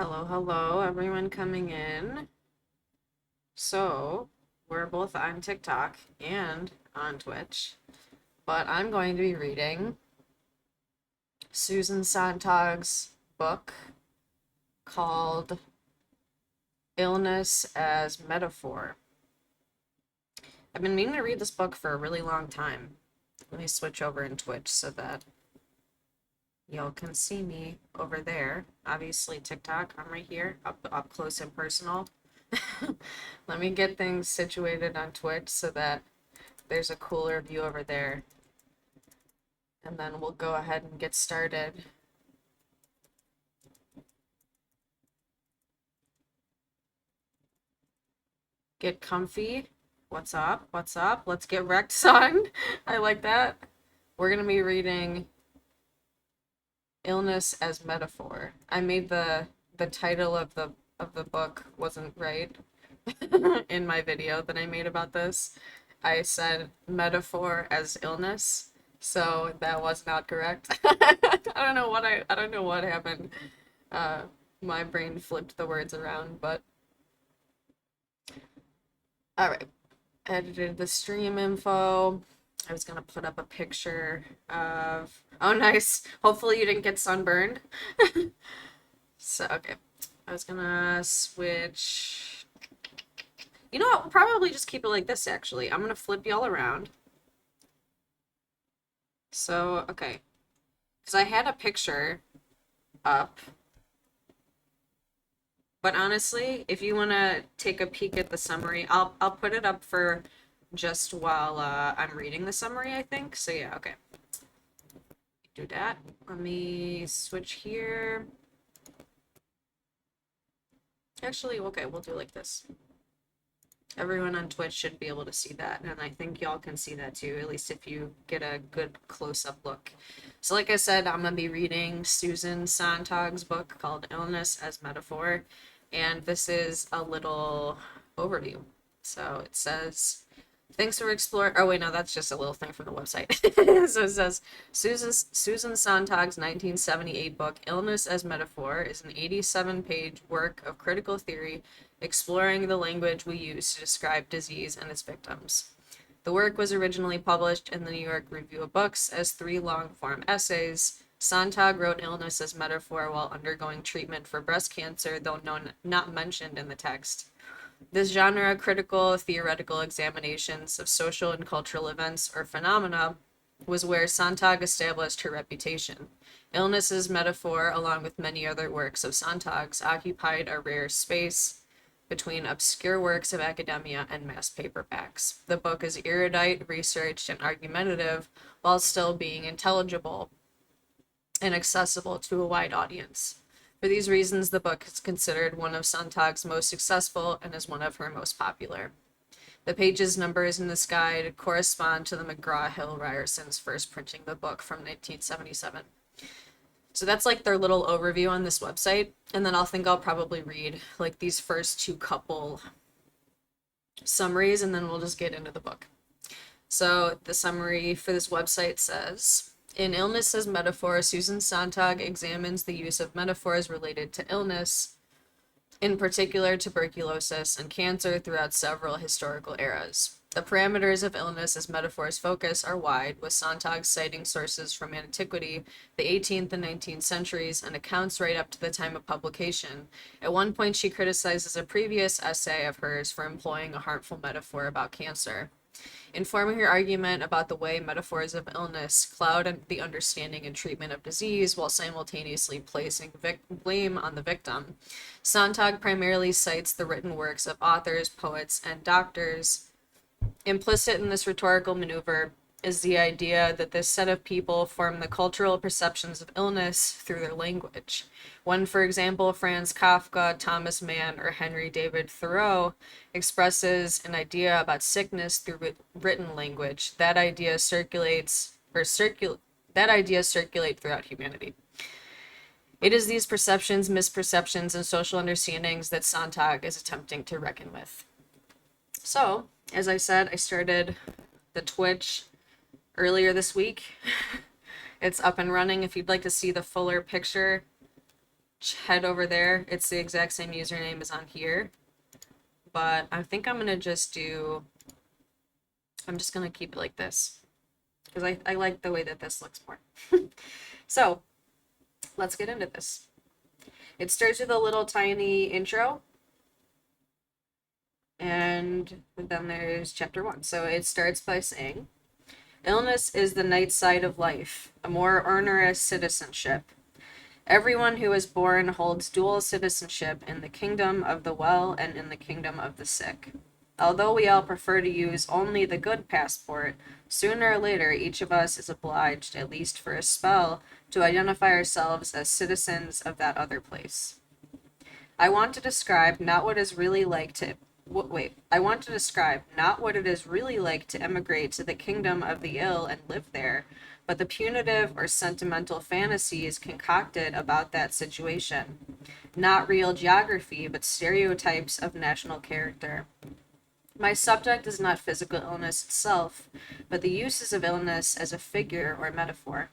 Hello, hello, everyone coming in. So, we're both on TikTok and on Twitch, but I'm going to be reading Susan Sontag's book called Illness as Metaphor. I've been meaning to read this book for a really long time. Let me switch over in Twitch so that y'all can see me over there. Obviously, TikTok, I'm right here, up close and personal. Let me get things situated on Twitch so that there's a cooler view over there. And then we'll go ahead and get started. Get comfy. What's up? What's up? Let's get wrecked, son. I like that. We're gonna be reading Illness as Metaphor. I made the title of the book wasn't right in my video that I made about this. I said metaphor as illness, so that was not correct. I don't know what happened. Uh, my brain flipped the words around, but all right. Edited the stream info. I was gonna put up a picture of. Oh, nice. Hopefully you didn't get sunburned. So okay, I was gonna switch. You know what? We'll probably just keep it like this. Actually, I'm gonna flip y'all around. So okay, because I had a picture up. But honestly, if you want to take a peek at the summary, I'll put it up for just while I'm reading the summary, I think. So yeah, okay. Do that. Let me switch here. Actually, okay, we'll do like this. Everyone on Twitch should be able to see that, and I think y'all can see that too, at least if you get a good close-up look. So like I said, I'm gonna be reading Susan Sontag's book called Illness as Metaphor, and this is a little overview. So it says, thanks for exploring. Oh wait, no, that's just a little thing from the website. So it says Susan Sontag's 1978 book Illness as Metaphor is an 87-page work of critical theory exploring the language we use to describe disease and its victims. The work was originally published in the New York Review of Books as 3 long-form essays. Sontag wrote Illness as Metaphor while undergoing treatment for breast cancer, though not mentioned in the text. This genre critical theoretical examinations of social and cultural events or phenomena was where Sontag established her reputation. Illness's Metaphor, along with many other works of Sontag's, occupied a rare space between obscure works of academia and mass paperbacks. The book is erudite, researched, and argumentative, while still being intelligible and accessible to a wide audience. For these reasons, the book is considered one of Sontag's most successful and is one of her most popular. The pages numbers in this guide correspond to the McGraw-Hill Ryerson's first printing the book from 1977. So that's like their little overview on this website. And then I'll probably read like these first two couple summaries and then we'll just get into the book. So the summary for this website says, in Illness as Metaphor, Susan Sontag examines the use of metaphors related to illness, in particular tuberculosis and cancer throughout several historical eras. The parameters of illness as metaphors focus are wide, with Sontag citing sources from antiquity, the 18th and 19th centuries, and accounts right up to the time of publication. At one point, she criticizes a previous essay of hers for employing a harmful metaphor about cancer, informing her argument about the way metaphors of illness cloud the understanding and treatment of disease while simultaneously placing blame on the victim. Sontag primarily cites the written works of authors, poets, and doctors. Implicit in this rhetorical maneuver is the idea that this set of people form the cultural perceptions of illness through their language. When, for example, Franz Kafka, Thomas Mann, or Henry David Thoreau expresses an idea about sickness through written language, that idea circulates throughout humanity. It is these perceptions, misperceptions, and social understandings that Sontag is attempting to reckon with. So, as I said, I started the Twitch earlier this week. It's up and running. If you'd like to see the fuller picture head over there. It's the exact same username as on here. But I think I'm gonna just do, I'm just gonna keep it like this. Because I like the way that this looks more. So, let's get into this. It starts with a little tiny intro. And then there's chapter 1. So it starts by saying, illness is the night side of life, a more onerous citizenship. Everyone who is born holds dual citizenship in the kingdom of the well and in the kingdom of the sick. Although we all prefer to use only the good passport, sooner or later each of us is obliged, at least for a spell, to identify ourselves as citizens of that other place. I want to describe not what it's really like to I want to describe not what it is really like to emigrate to the kingdom of the ill and live there, but the punitive or sentimental fantasies concocted about that situation. Not real geography, but stereotypes of national character. My subject is not physical illness itself, but the uses of illness as a figure or metaphor.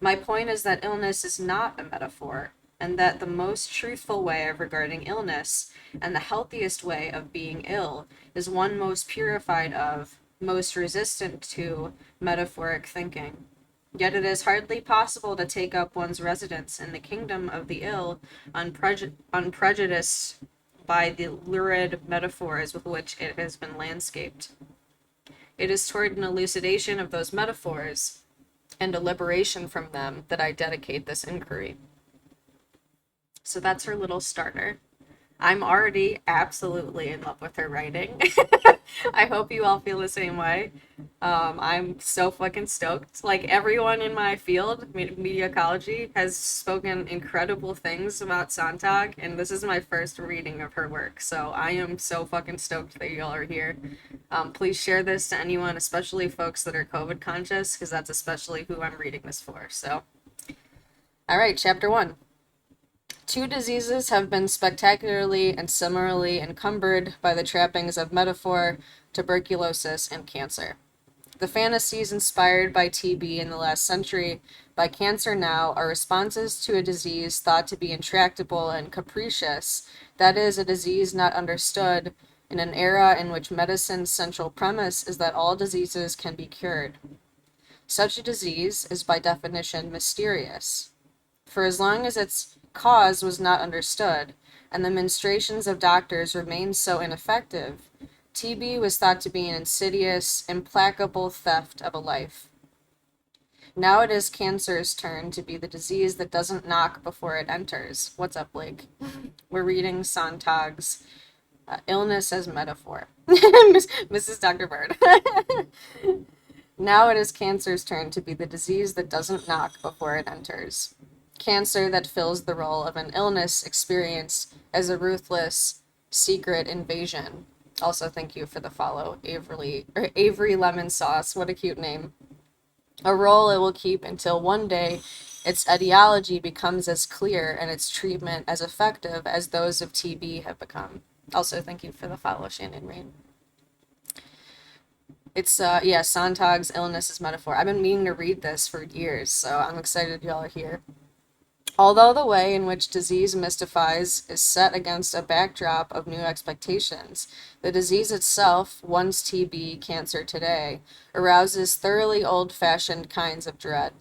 My point is that illness is not a metaphor, and that the most truthful way of regarding illness, and the healthiest way of being ill, is one most purified of, most resistant to, metaphoric thinking. Yet it is hardly possible to take up one's residence in the kingdom of the ill unprejudiced by the lurid metaphors with which it has been landscaped. It is toward an elucidation of those metaphors and a liberation from them that I dedicate this inquiry. So that's her little starter. I'm already absolutely in love with her writing. I hope you all feel the same way. I'm so fucking stoked. Like, everyone in my field, media ecology, has spoken incredible things about Sontag, and this is my first reading of her work. So I am so fucking stoked that y'all are here. Please share this to anyone, especially folks that are COVID conscious, because that's especially who I'm reading this for. So, all right, chapter 1. 2 diseases have been spectacularly and similarly encumbered by the trappings of metaphor, tuberculosis, and cancer. The fantasies inspired by TB in the last century, by cancer now, are responses to a disease thought to be intractable and capricious, that is, a disease not understood, in an era in which medicine's central premise is that all diseases can be cured. Such a disease is by definition mysterious. For as long as its cause was not understood, and the ministrations of doctors remained so ineffective, TB was thought to be an insidious, implacable theft of a life. Now it is cancer's turn to be the disease that doesn't knock before it enters. What's up, Blake? We're reading Sontag's Illness as Metaphor. Mrs. Dr. Bird. Now it is cancer's turn to be the disease that doesn't knock before it enters. Cancer that fills the role of an illness experienced as a ruthless, secret invasion. Also, thank you for the follow, Avery Lemon Sauce. What a cute name. A role it will keep until one day its etiology becomes as clear and its treatment as effective as those of TB have become. Also, thank you for the follow, Shannon Rain. It's, Sontag's Illness as Metaphor. I've been meaning to read this for years, so I'm excited y'all are here. Although the way in which disease mystifies is set against a backdrop of new expectations, the disease itself, once TB, cancer today, arouses thoroughly old-fashioned kinds of dread.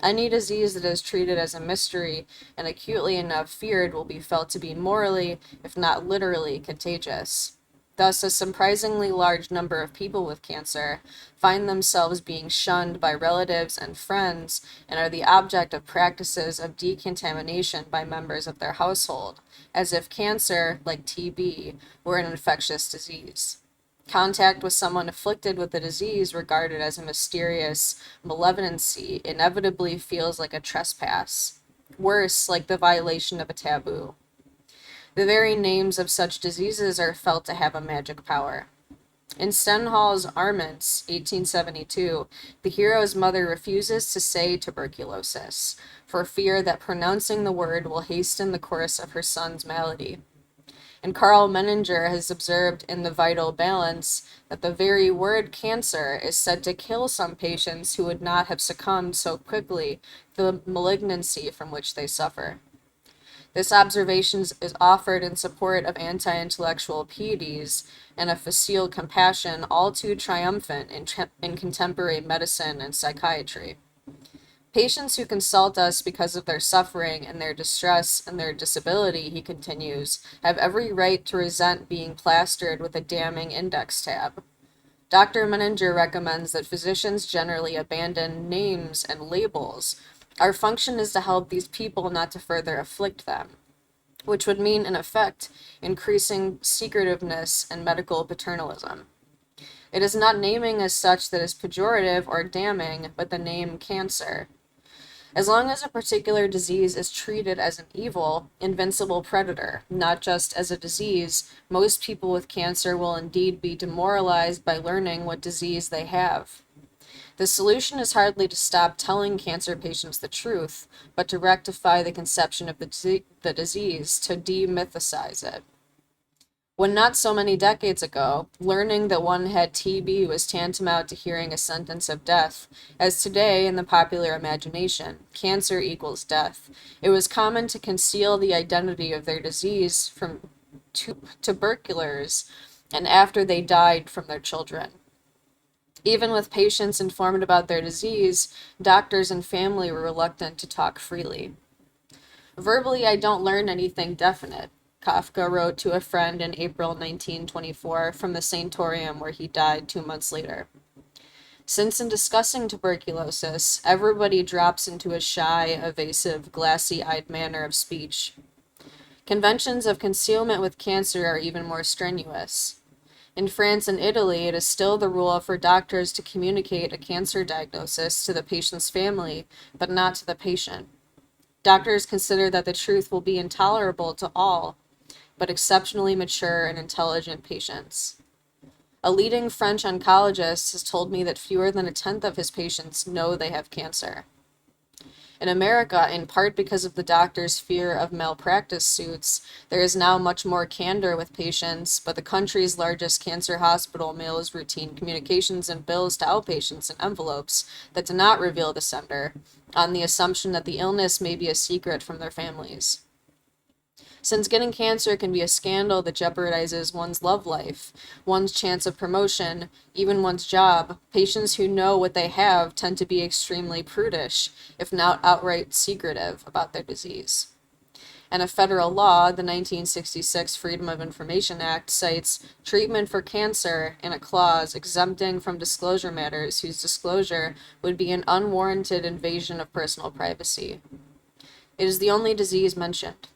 Any disease that is treated as a mystery and acutely enough feared will be felt to be morally, if not literally, contagious. Thus, a surprisingly large number of people with cancer find themselves being shunned by relatives and friends and are the object of practices of decontamination by members of their household, as if cancer, like TB, were an infectious disease. Contact with someone afflicted with the disease regarded as a mysterious malevolency inevitably feels like a trespass. Worse, like the violation of a taboo. The very names of such diseases are felt to have a magic power. In Stendhal's Arments, 1872, the hero's mother refuses to say tuberculosis, for fear that pronouncing the word will hasten the course of her son's malady. And Carl Menninger has observed in The Vital Balance that the very word cancer is said to kill some patients who would not have succumbed so quickly to the malignancy from which they suffer. This observation is offered in support of anti-intellectual pieties and a facile compassion all too triumphant in contemporary medicine and psychiatry. Patients who consult us because of their suffering and their distress and their disability, he continues, have every right to resent being plastered with a damning index tab. Dr. Menninger recommends that physicians generally abandon names and labels. Our function is to help these people, not to further afflict them, which would mean, in effect, increasing secretiveness and medical paternalism. It is not naming as such that is pejorative or damning, but the name cancer. As long as a particular disease is treated as an evil, invincible predator, not just as a disease, most people with cancer will indeed be demoralized by learning what disease they have. The solution is hardly to stop telling cancer patients the truth, but to rectify the conception of the disease, to demythicize it. When not so many decades ago, learning that one had TB was tantamount to hearing a sentence of death, as today in the popular imagination, cancer equals death, it was common to conceal the identity of their disease from tuberculars and after they died from their children. Even with patients informed about their disease, doctors and family were reluctant to talk freely. Verbally, I don't learn anything definite, Kafka wrote to a friend in April 1924 from the sanatorium where he died 2 months later. Since in discussing tuberculosis, everybody drops into a shy, evasive, glassy-eyed manner of speech. Conventions of concealment with cancer are even more strenuous. In France and Italy, it is still the rule for doctors to communicate a cancer diagnosis to the patient's family, but not to the patient. Doctors consider that the truth will be intolerable to all, but exceptionally mature and intelligent patients. A leading French oncologist has told me that fewer than 1/10 of his patients know they have cancer. In America, in part because of the doctor's fear of malpractice suits, there is now much more candor with patients, but the country's largest cancer hospital mails routine communications and bills to outpatients in envelopes that do not reveal the sender, on the assumption that the illness may be a secret from their families. Since getting cancer can be a scandal that jeopardizes one's love life, one's chance of promotion, even one's job, patients who know what they have tend to be extremely prudish, if not outright secretive, about their disease. And a federal law, the 1966 Freedom of Information Act, cites treatment for cancer in a clause exempting from disclosure matters whose disclosure would be an unwarranted invasion of personal privacy. It is the only disease mentioned.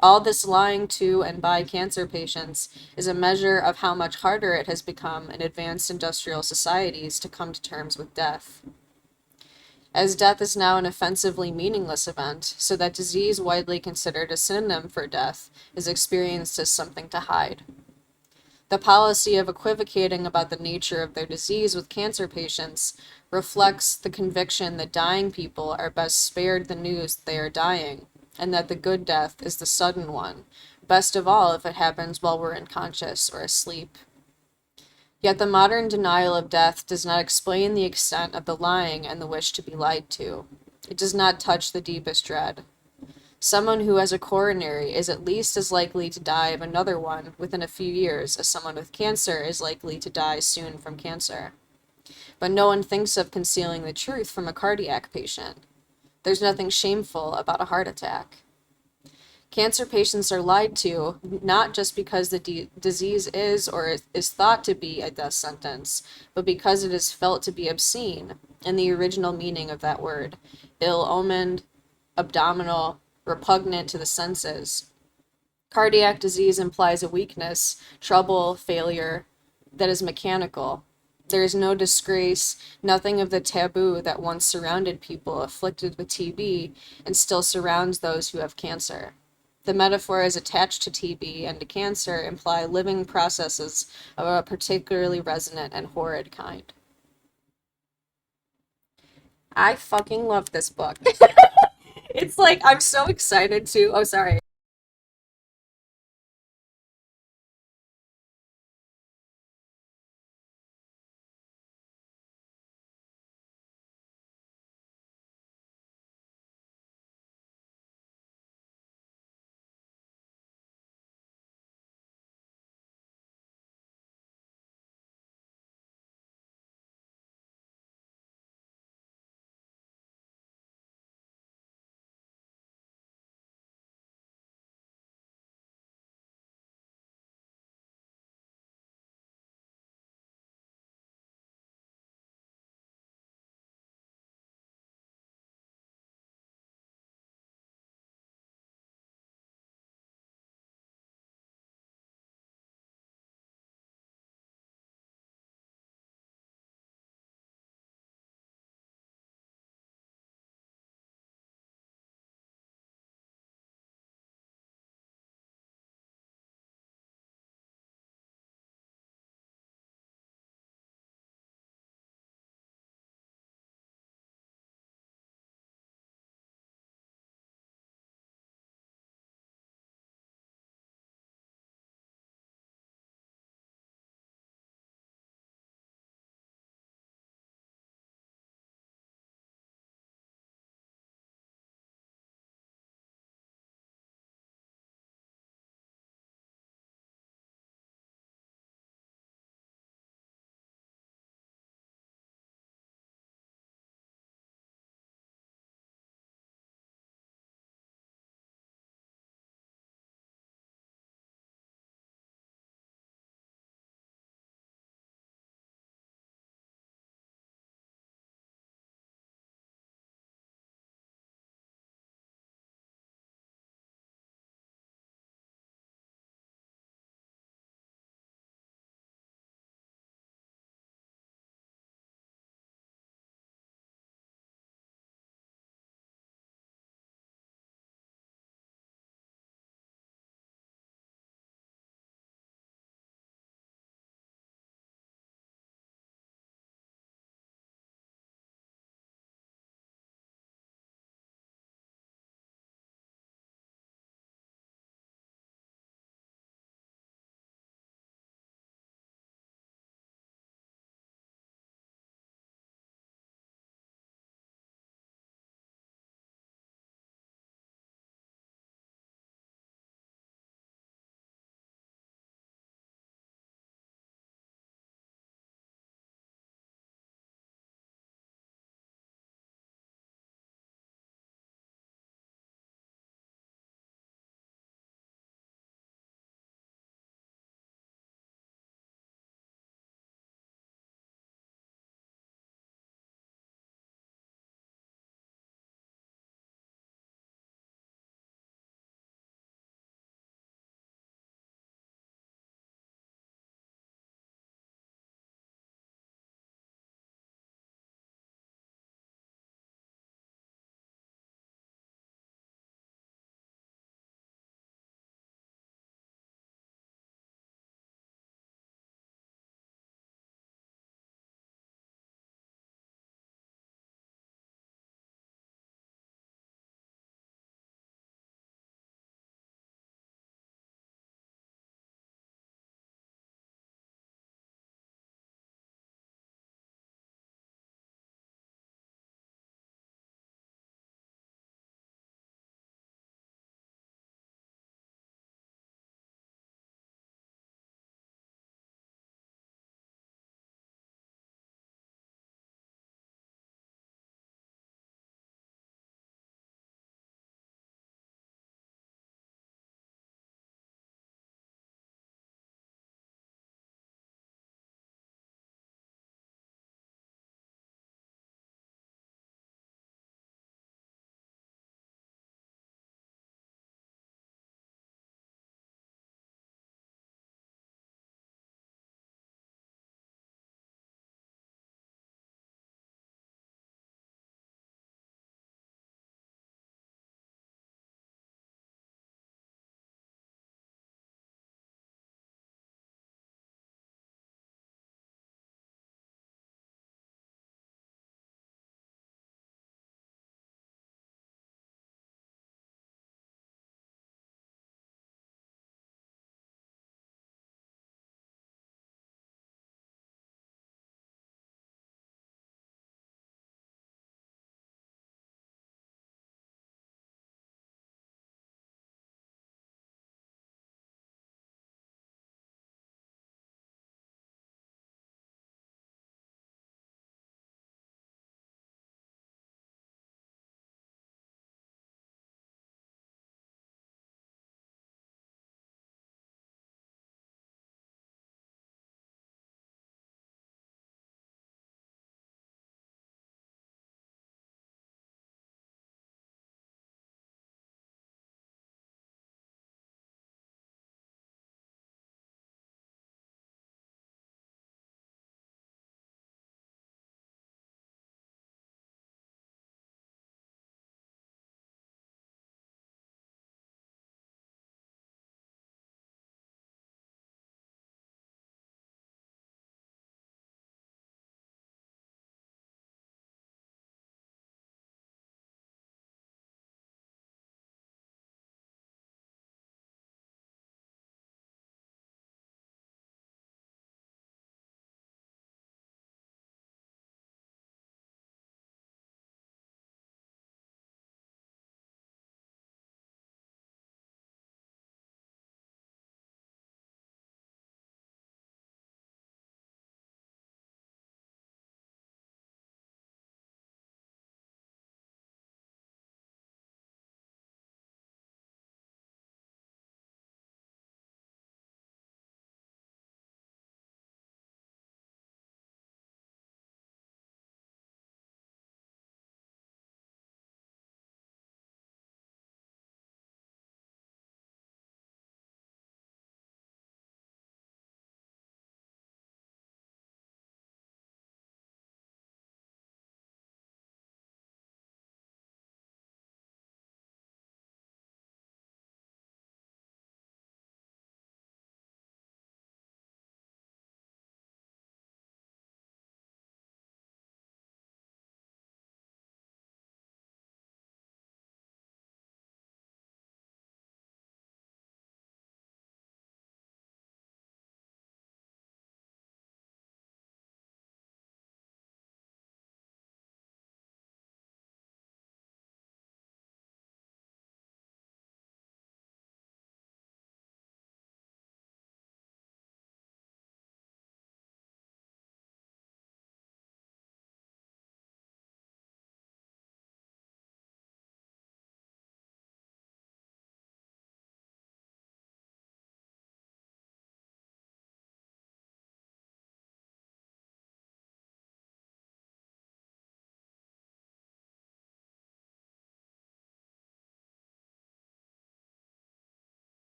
All this lying to and by cancer patients is a measure of how much harder it has become in advanced industrial societies to come to terms with death. As death is now an offensively meaningless event, so that disease, widely considered a synonym for death, is experienced as something to hide. The policy of equivocating about the nature of their disease with cancer patients reflects the conviction that dying people are best spared the news that they are dying, and that the good death is the sudden one, best of all if it happens while we're unconscious or asleep. Yet the modern denial of death does not explain the extent of the lying and the wish to be lied to. It does not touch the deepest dread. Someone who has a coronary is at least as likely to die of another one within a few years as someone with cancer is likely to die soon from cancer. But no one thinks of concealing the truth from a cardiac patient. There's nothing shameful about a heart attack. Cancer patients are lied to, not just because the disease is or is thought to be a death sentence, but because it is felt to be obscene, in the original meaning of that word, ill-omened, abdominal, repugnant to the senses. Cardiac disease implies a weakness, trouble, failure, that is mechanical. There is no disgrace, nothing of the taboo that once surrounded people afflicted with TB and still surrounds those who have cancer. The metaphors attached to TB and to cancer imply living processes of a particularly resonant and horrid kind. I fucking love this book. It's like, I'm so excited to, oh, sorry.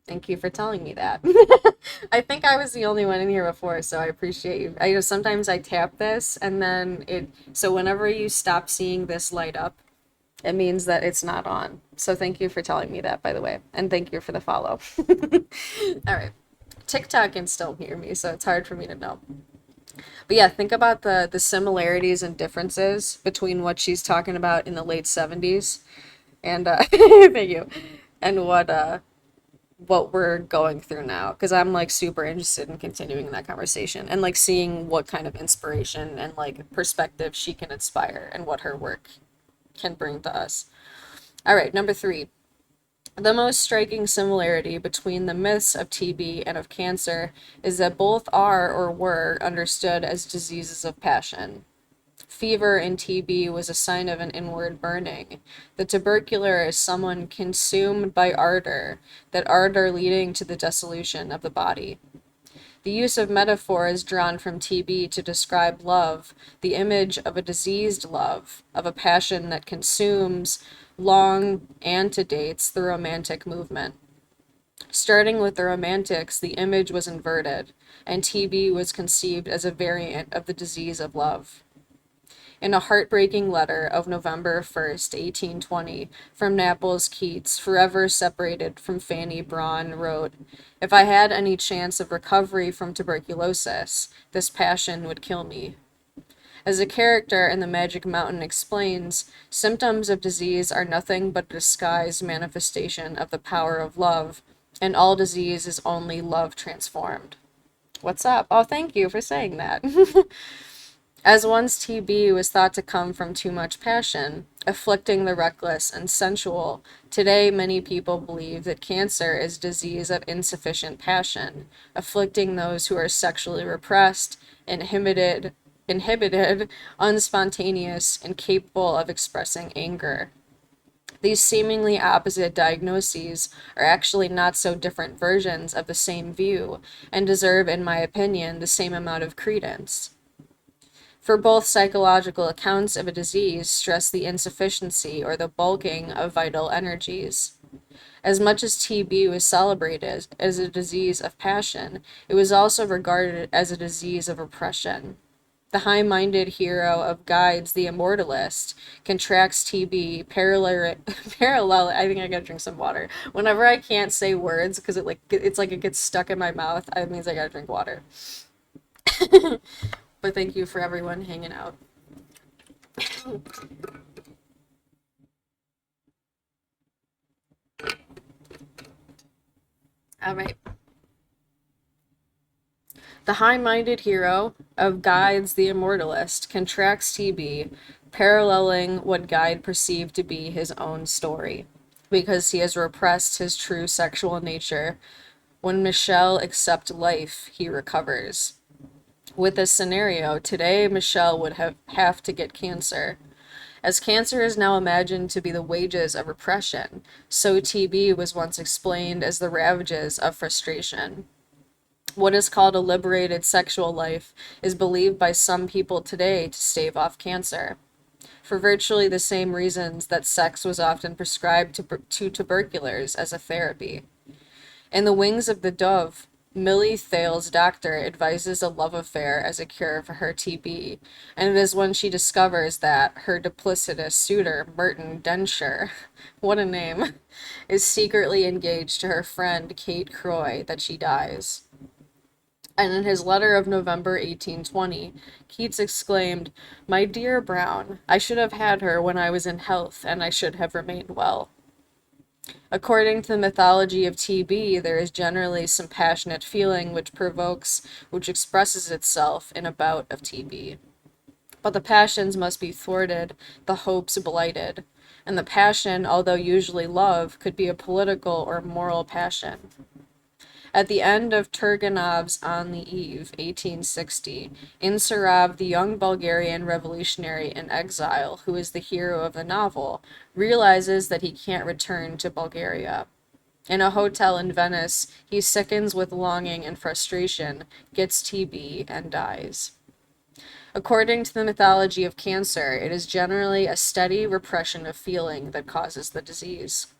Thank you for telling me that. I think I was the only one in here before, so I appreciate you. I know sometimes I tap this and then so whenever you stop seeing this light up, it means that it's not on. So thank you for telling me that, by the way. And thank you for the follow. All right. TikTok can still hear me, so it's hard for me to know. But yeah, think about the similarities and differences between what she's talking about in the late 70s and thank you. And what we're going through now, because I'm like super interested in continuing that conversation and like seeing what kind of inspiration and like perspective she can inspire and what her work can bring to us. All right, number 3. The most striking similarity between the myths of TB and of cancer is that both are or were understood as diseases of passion. Fever in TB was a sign of an inward burning. The tubercular is someone consumed by ardor, that ardor leading to the dissolution of the body. The use of metaphor is drawn from TB to describe love, the image of a diseased love, of a passion that consumes, long antedates the Romantic movement. Starting with the Romantics, the image was inverted, and TB was conceived as a variant of the disease of love. In a heartbreaking letter of November 1st, 1820, from Naples, Keats, forever separated from Fanny Brawne, wrote, "If I had any chance of recovery from tuberculosis, this passion would kill me." As a character in The Magic Mountain explains, symptoms of disease are nothing but a disguised manifestation of the power of love, and all disease is only love transformed. What's up? Oh, thank you for saying that. As once TB was thought to come from too much passion, afflicting the reckless and sensual, today many people believe that cancer is disease of insufficient passion, afflicting those who are sexually repressed, inhibited, unspontaneous, and capable of expressing anger. These seemingly opposite diagnoses are actually not so different versions of the same view, and deserve, in my opinion, the same amount of credence. For both psychological accounts of a disease stress the insufficiency or the bulking of vital energies. As much as TB was celebrated as a disease of passion, it was also regarded as a disease of oppression. The high-minded hero of Guides the Immortalist contracts TB parallel. I think I gotta drink some water. Whenever I can't say words because it's like it gets stuck in my mouth, it means I gotta drink water. But thank you for everyone hanging out. All right. The high-minded hero of Guides the Immortalist contracts TB, paralleling what Guide perceived to be his own story, because he has repressed his true sexual nature. When Michel accepts life, he recovers. With this scenario, today Michel would have to get cancer. As cancer is now imagined to be the wages of repression, so TB was once explained as the ravages of frustration. What is called a liberated sexual life is believed by some people today to stave off cancer, for virtually the same reasons that sex was often prescribed to tuberculars as a therapy. In The Wings of the Dove, Millie Thale's doctor advises a love affair as a cure for her TB, and it is when she discovers that her duplicitous suitor, Merton Densher, what a name, is secretly engaged to her friend Kate Croy that she dies. And in his letter of November 1820, Keats exclaimed, "My dear Brown, I should have had her when I was in health, and I should have remained well." According to the mythology of TB, there is generally some passionate feeling which expresses itself in a bout of TB. But the passions must be thwarted, the hopes blighted, and the passion, although usually love, could be a political or moral passion. At the end of Turgenov's On the Eve, 1860, Insarov, the young Bulgarian revolutionary in exile, who is the hero of the novel, realizes that he can't return to Bulgaria. In a hotel in Venice, he sickens with longing and frustration, gets TB, and dies. According to the mythology of cancer, it is generally a steady repression of feeling that causes the disease.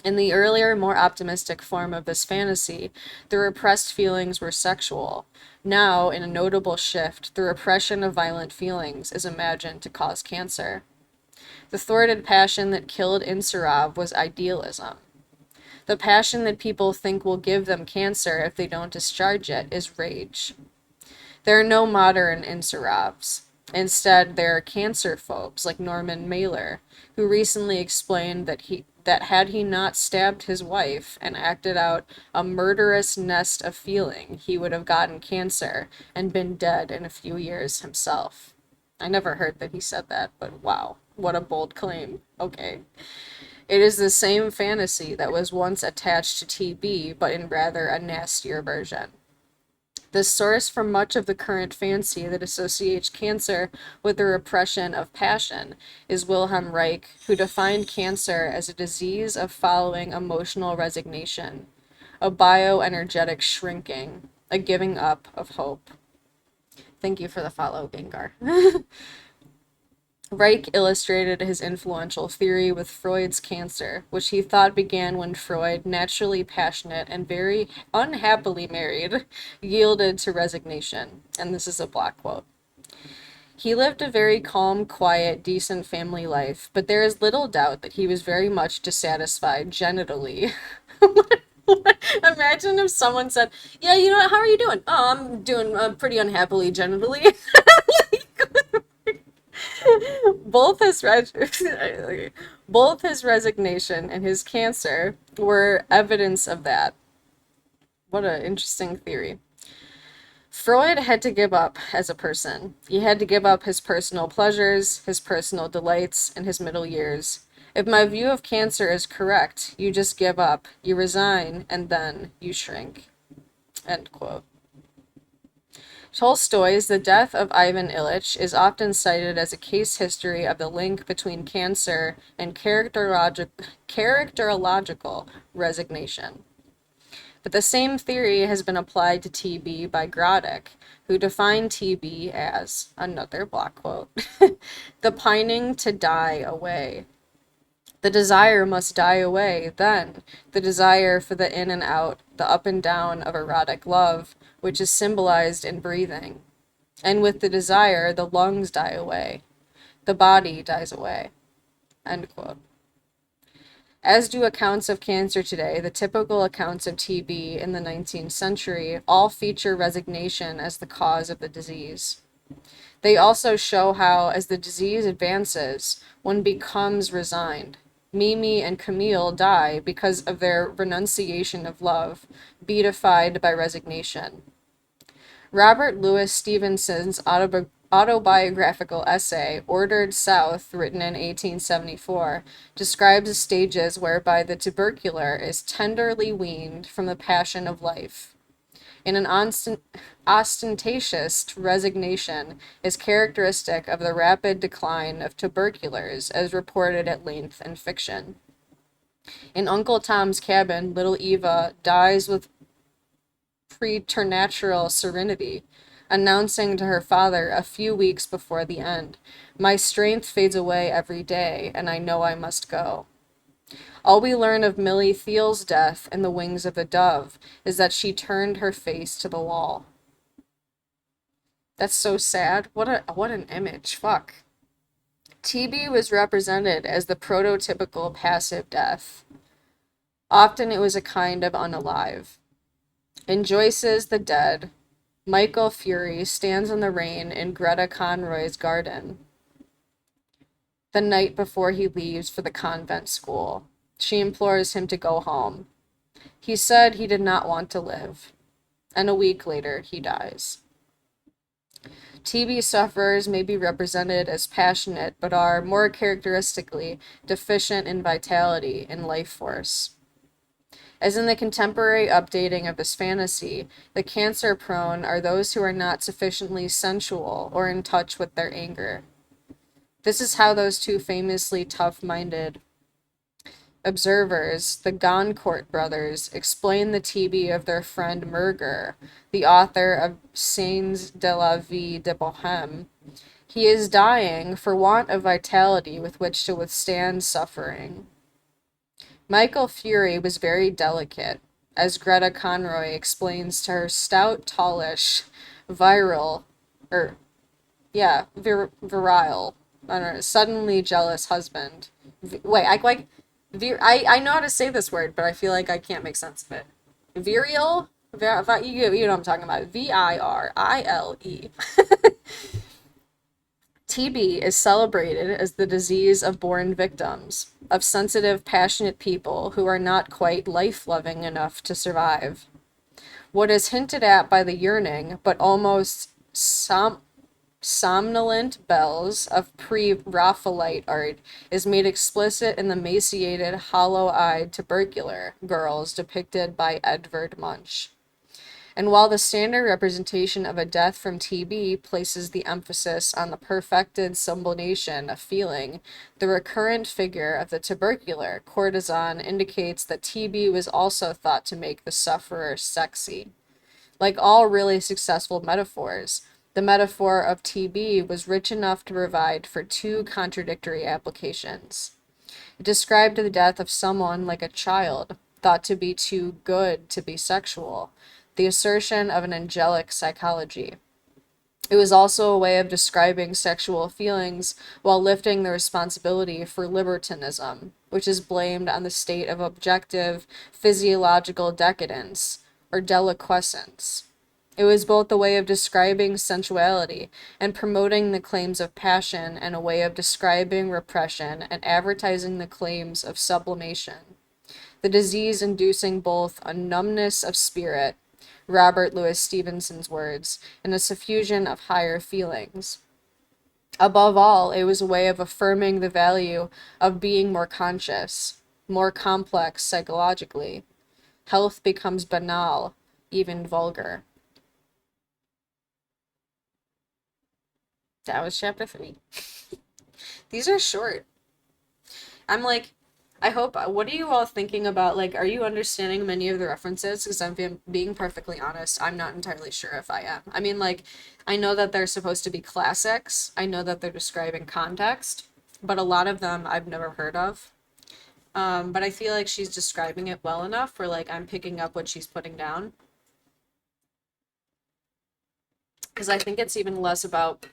In the earlier, more optimistic form of this fantasy, the repressed feelings were sexual. Now, in a notable shift, the repression of violent feelings is imagined to cause cancer. The thwarted passion that killed Insurov was idealism. The passion that people think will give them cancer if they don't discharge it is rage. There are no modern Insurovs. Instead, there are cancer phobes like Norman Mailer, who recently explained that had he not stabbed his wife and acted out a murderous nest of feeling, he would have gotten cancer and been dead in a few years himself. I never heard that he said that, but wow, what a bold claim. Okay. It is the same fantasy that was once attached to TB, but in rather a nastier version. The source for much of the current fancy that associates cancer with the repression of passion is Wilhelm Reich, who defined cancer as a disease of following emotional resignation, a bioenergetic shrinking, a giving up of hope. Thank you for the follow, Gengar. Reich illustrated his influential theory with Freud's cancer, which he thought began when Freud, naturally passionate and very unhappily married, yielded to resignation. And this is a block quote. He lived a very calm, quiet, decent family life, but there is little doubt that he was very much dissatisfied genitally. Imagine if someone said, "Yeah, you know, how are you doing?" "Oh, I'm doing pretty unhappily genitally." both his both his resignation and his cancer were evidence of that. What an interesting theory. Freud had to give up as a person. He had to give up his personal pleasures, his personal delights, and his middle years. If my view of cancer is correct, you just give up, you resign, and then you shrink. End quote. Tolstoy's The Death of Ivan Ilyich is often cited as a case history of the link between cancer and characterological resignation. But the same theory has been applied to TB by Grodek, who defined TB as, another block quote, the pining to die away. The desire must die away, then, the desire for the in and out, the up and down of erotic love, which is symbolized in breathing. And with the desire, the lungs die away. The body dies away. End quote. As do accounts of cancer today, the typical accounts of TB in the 19th century all feature resignation as the cause of the disease. They also show how, as the disease advances, one becomes resigned. Mimi and Camille die because of their renunciation of love, beatified by resignation. Robert Louis Stevenson's autobiographical essay, Ordered South, written in 1874, describes the stages whereby the tubercular is tenderly weaned from the passion of life. In an ostentatious resignation is characteristic of the rapid decline of tuberculars, as reported at length in fiction. In Uncle Tom's Cabin, little Eva dies with preternatural serenity, announcing to her father a few weeks before the end, "My strength fades away every day, and I know I must go." All we learn of Millie Thiel's death in The Wings of the Dove is that she turned her face to the wall. That's so sad. What an image. Fuck. TB was represented as the prototypical passive death. Often it was a kind of unalive. In Joyce's The Dead, Michael Fury stands in the rain in Greta Conroy's garden the night before he leaves for the convent school. She implores him to go home. He said he did not want to live, and a week later he dies. TB sufferers may be represented as passionate, but are, more characteristically, deficient in vitality and life force. As in the contemporary updating of this fantasy, the cancer-prone are those who are not sufficiently sensual or in touch with their anger. This is how those two famously tough-minded observers, the Goncourt brothers, explain the TB of their friend Murger, the author of Scènes de la Vie de Bohème. He is dying for want of vitality with which to withstand suffering. Michael Fury was very delicate, as Greta Conroy explains to her stout, tallish, virile, or virile, I don't know, suddenly jealous husband. Wait, I know how to say this word, but I feel like I can't make sense of it. Virile? You know what I'm talking about. Virile. TB is celebrated as the disease of born victims, of sensitive, passionate people who are not quite life-loving enough to survive. What is hinted at by the yearning, but almost somnolent belles of pre-Raphaelite art is made explicit in the emaciated, hollow-eyed tubercular girls depicted by Edvard Munch. And while the standard representation of a death from TB places the emphasis on the perfected sublimation of feeling, the recurrent figure of the tubercular courtesan indicates that TB was also thought to make the sufferer sexy. Like all really successful metaphors, the metaphor of TB was rich enough to provide for two contradictory applications. It described the death of someone like a child, thought to be too good to be sexual, the assertion of an angelic psychology. It was also a way of describing sexual feelings while lifting the responsibility for libertinism, which is blamed on the state of objective physiological decadence, or deliquescence. It was both a way of describing sensuality and promoting the claims of passion and a way of describing repression and advertising the claims of sublimation. The disease inducing both a numbness of spirit, Robert Louis Stevenson's words, and a suffusion of higher feelings. Above all, it was a way of affirming the value of being more conscious, more complex psychologically. Health becomes banal, even vulgar. That was chapter 3. These are short. I'm like, I hope, what are you all thinking about? Like, are you understanding many of the references? Because being perfectly honest, I'm not entirely sure if I am. I mean, like, I know that they're supposed to be classics. I know that they're describing context, but a lot of them I've never heard of. But I feel like she's describing it well enough where, like, I'm picking up what she's putting down. Because I think it's even less about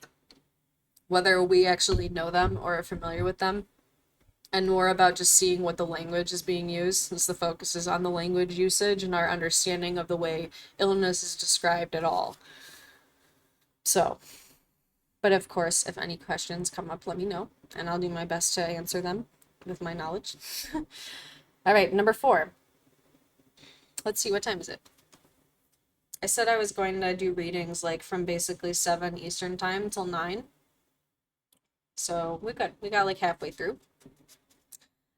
whether we actually know them or are familiar with them, and more about just seeing what the language is being used, since the focus is on the language usage and our understanding of the way illness is described at all. So, but of course, if any questions come up, let me know, and I'll do my best to answer them with my knowledge. All right, number 4. Let's see, what time is it? I said I was going to do readings like from basically 7 Eastern time till 9. So we got like halfway through.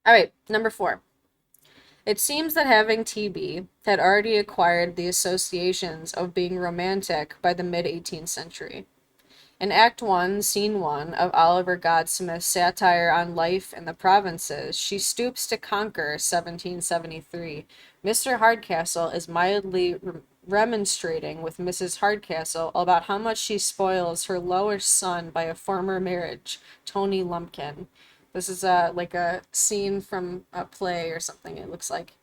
All right, number 4. It seems that having TB had already acquired the associations of being romantic by the mid-18th century. In Act 1, Scene 1 of Oliver Goldsmith's satire on life in the provinces, She Stoops to Conquer, 1773. Mr. Hardcastle is mildly remonstrating with Mrs. Hardcastle about how much she spoils her lowish son by a former marriage, Tony Lumpkin. This is like a scene from a play or something, it looks like.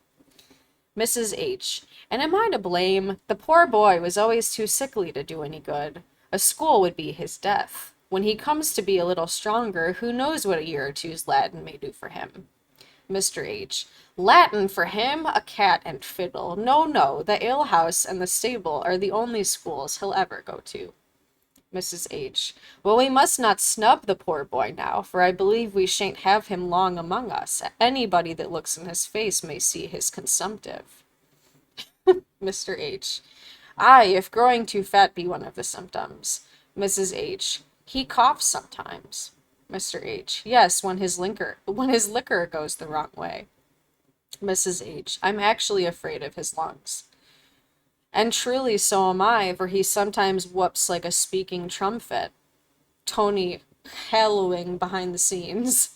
Mrs. H. And am I to blame? The poor boy was always too sickly to do any good. A school would be his death. When he comes to be a little stronger, who knows what a year or two's Latin may do for him? Mr. H. Latin for him? A cat and fiddle. No, no, the alehouse and the stable are the only schools he'll ever go to. Mrs. H. Well, we must not snub the poor boy now, for I believe we shan't have him long among us. Anybody that looks in his face may see his consumptive. Mr. H. Aye, if growing too fat be one of the symptoms. Mrs. H. He coughs sometimes. Mr. H. Yes, when his liquor goes the wrong way. Mrs. H. I'm actually afraid of his lungs. And truly so am I, for he sometimes whoops like a speaking trumpet. Tony hallooing behind the scenes.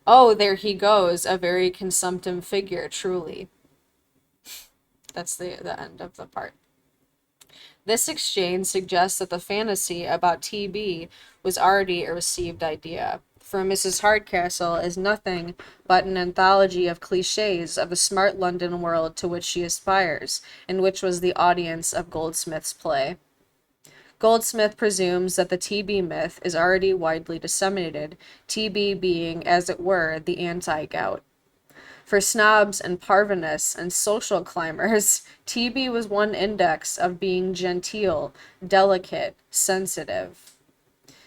Oh, there he goes, a very consumptive figure, truly. That's the end of the part. This exchange suggests that the fantasy about TB was already a received idea. for Mrs. Hardcastle is nothing but an anthology of cliches of the smart London world to which she aspires, and which was the audience of Goldsmith's play. Goldsmith presumes that the TB myth is already widely disseminated, TB being, as it were, the anti-gout. For snobs and parvenists and social climbers, TB was one index of being genteel, delicate, sensitive.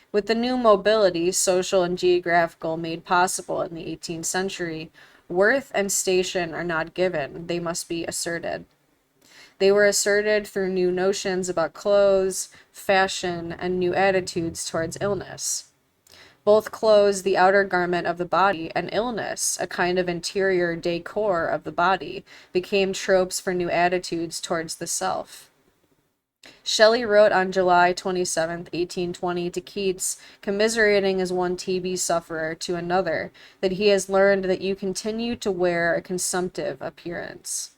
With the new mobility, social and geographical, made possible in the 18th century, worth and station are not given, they must be asserted. They were asserted through new notions about clothes, fashion, and new attitudes towards illness. Both clothes, the outer garment of the body, and illness, a kind of interior decor of the body, became tropes for new attitudes towards the self. Shelley wrote on July 27, 1820, to Keats, commiserating as one TB sufferer to another, that he has learned that you continue to wear a consumptive appearance.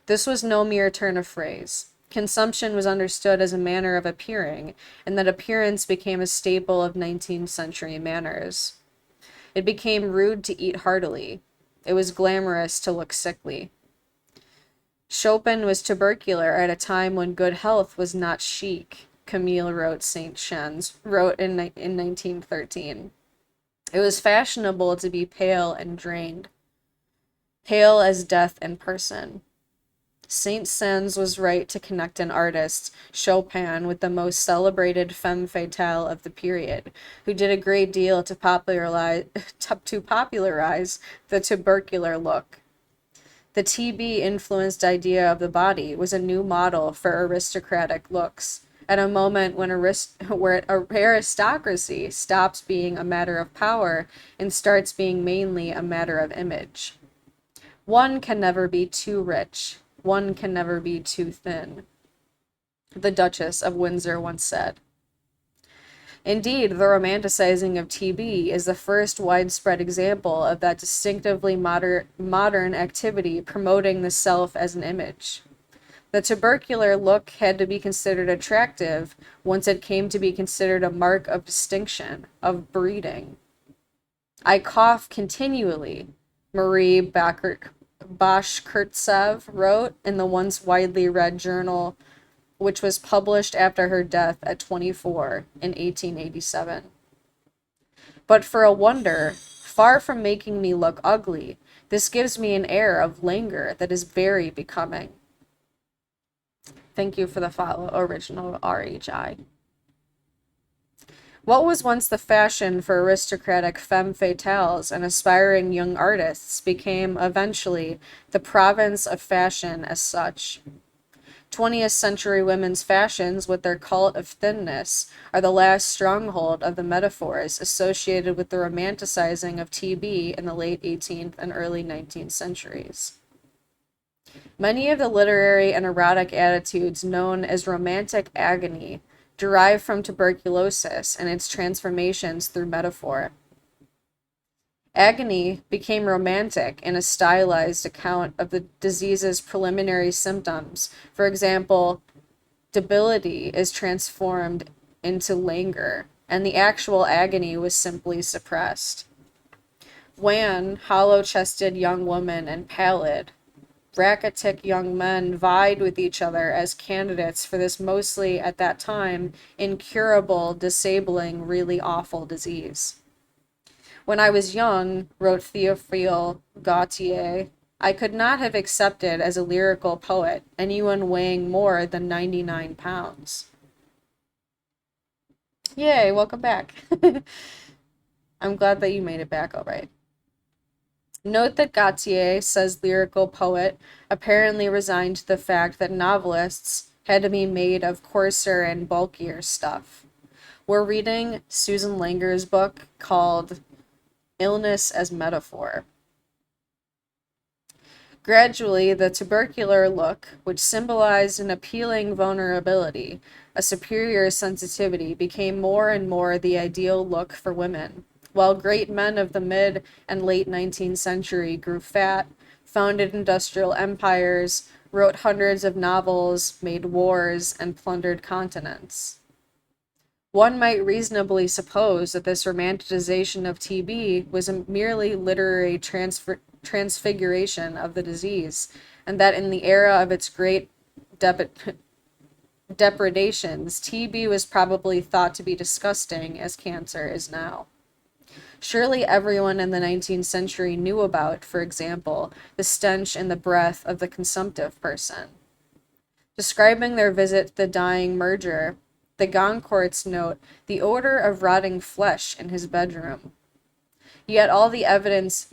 This was no mere turn of phrase. Consumption was understood as a manner of appearing, and that appearance became a staple of 19th century manners. It became rude to eat heartily. It was glamorous to look sickly. Chopin was tubercular at a time when good health was not chic, Camille wrote Saint-Saëns wrote in 1913. It was fashionable to be pale and drained, pale as death in person. Saint-Saëns was right to connect an artist, Chopin, with the most celebrated femme fatale of the period, who did a great deal to popularize the tubercular look. The TB-influenced idea of the body was a new model for aristocratic looks, at a moment when where aristocracy stops being a matter of power and starts being mainly a matter of image. One can never be too rich. One can never be too thin, the Duchess of Windsor once said. Indeed, the romanticizing of TB is the first widespread example of that distinctively modern activity promoting the self as an image. The tubercular look had to be considered attractive once it came to be considered a mark of distinction, of breeding. I cough continually, Marie Bashkirtsev wrote in the once widely read journal, which was published after her death at 24 in 1887. But for a wonder, far from making me look ugly, this gives me an air of languor that is very becoming. Thank you for the follow, original RHI. What was once the fashion for aristocratic femme fatales and aspiring young artists became eventually the province of fashion as such. 20th century women's fashions, with their cult of thinness, are the last stronghold of the metaphors associated with the romanticizing of TB in the late 18th and early 19th centuries. Many of the literary and erotic attitudes known as romantic agony derived from tuberculosis and its transformations through metaphor. Agony became romantic in a stylized account of the disease's preliminary symptoms. For example, debility is transformed into languor, and the actual agony was simply suppressed. Wan, hollow-chested young women and pallid, rachitic young men vied with each other as candidates for this mostly, at that time, incurable, disabling, really awful disease. When I was young, wrote Théophile Gautier, I could not have accepted as a lyrical poet anyone weighing more than 99 pounds. Yay, welcome back. I'm glad that you made it back all right. Note that Gautier, says lyrical poet, apparently resigned to the fact that novelists had to be made of coarser and bulkier stuff. We're reading Susan Langer's book called Illness as Metaphor. Gradually, the tubercular look, which symbolized an appealing vulnerability, a superior sensitivity, became more and more the ideal look for women. While great men of the mid and late 19th century grew fat, founded industrial empires, wrote hundreds of novels, made wars, and plundered continents. One might reasonably suppose that this romanticization of TB was a merely literary transfiguration of the disease, and that in the era of its great dep- depredations, TB was probably thought to be disgusting as cancer is now. Surely everyone in the 19th century knew about, for example, the stench and the breath of the consumptive person. Describing their visit to the dying Murger, the Goncourts note the odor of rotting flesh in his bedroom. Yet all the evidence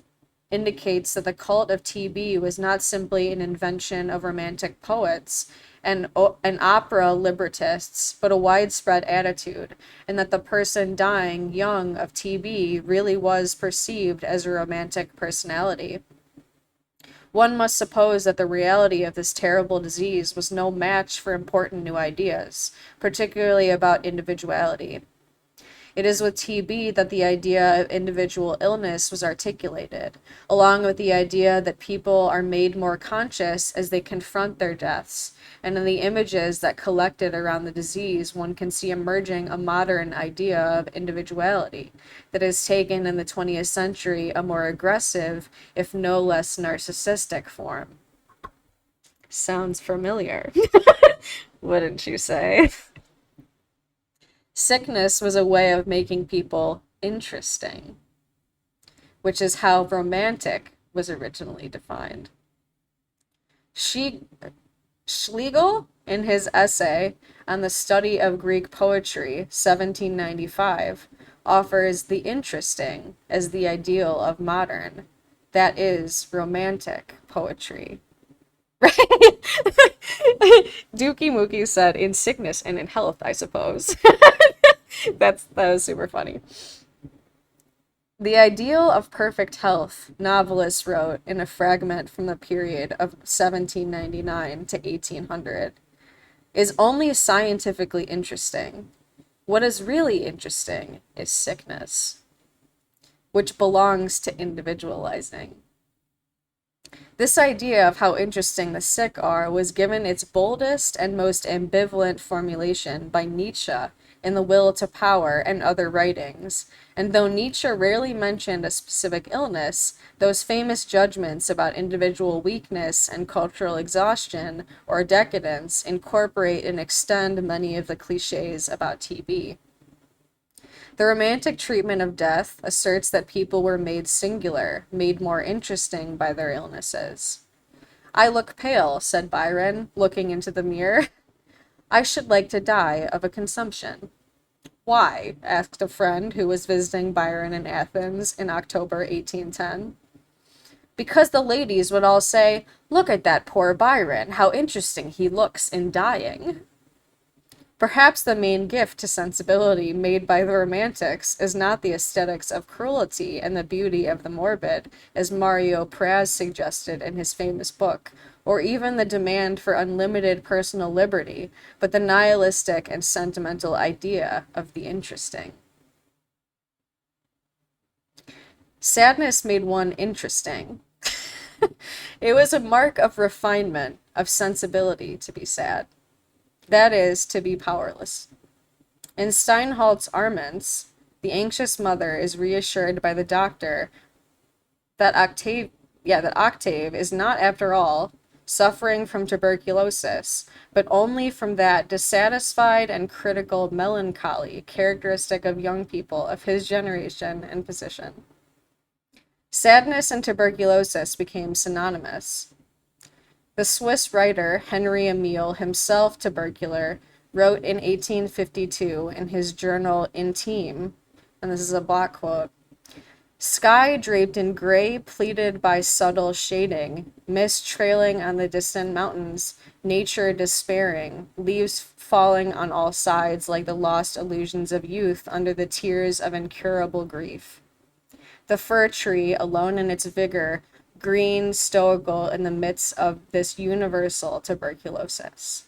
indicates that the cult of TB was not simply an invention of romantic poets and opera librettists, but a widespread attitude, and that the person dying young of TB really was perceived as a romantic personality. One must suppose that the reality of this terrible disease was no match for important new ideas, particularly about individuality. It is with TB that the idea of individual illness was articulated, along with the idea that people are made more conscious as they confront their deaths, and in the images that collected around the disease, one can see emerging a modern idea of individuality that has taken in the 20th century a more aggressive, if no less narcissistic form. Sounds familiar, wouldn't you say? Sickness was a way of making people interesting, which is how romantic was originally defined. Schlegel, in his essay on the study of Greek poetry, 1795, offers the interesting as the ideal of modern, that is, romantic poetry. Right? Dookie Mookie said, in sickness and in health, I suppose. That was super funny. The ideal of perfect health, novelists wrote in a fragment from the period of 1799 to 1800, is only scientifically interesting. What is really interesting is sickness, which belongs to individualizing. This idea of how interesting the sick are was given its boldest and most ambivalent formulation by Nietzsche in The Will to Power and other writings, and though Nietzsche rarely mentioned a specific illness, those famous judgments about individual weakness and cultural exhaustion or decadence incorporate and extend many of the cliches about TB. The romantic treatment of death asserts that people were made singular, made more interesting by their illnesses. I look pale, said Byron, looking into the mirror. I should like to die of a consumption. Why? Asked a friend who was visiting Byron in Athens in October 1810. Because the ladies would all say, look at that poor Byron, how interesting he looks in dying. Perhaps the main gift to sensibility made by the Romantics is not the aesthetics of cruelty and the beauty of the morbid, as Mario Praz suggested in his famous book, or even the demand for unlimited personal liberty, but the nihilistic and sentimental idea of the interesting. Sadness made one interesting. It was a mark of refinement, of sensibility to be sad. That is, to be powerless. In Steinhaldt's Armance, the anxious mother is reassured by the doctor that Octave is not, after all, suffering from tuberculosis, but only from that dissatisfied and critical melancholy characteristic of young people of his generation and position. Sadness and tuberculosis became synonymous. The Swiss writer Henry Emile, himself tubercular, wrote in 1852 in his journal Intime, and this is a block quote, sky draped in gray pleated by subtle shading, mist trailing on the distant mountains, nature despairing, leaves falling on all sides like the lost illusions of youth under the tears of incurable grief. The fir tree, alone in its vigor, green, stoical in the midst of this universal tuberculosis.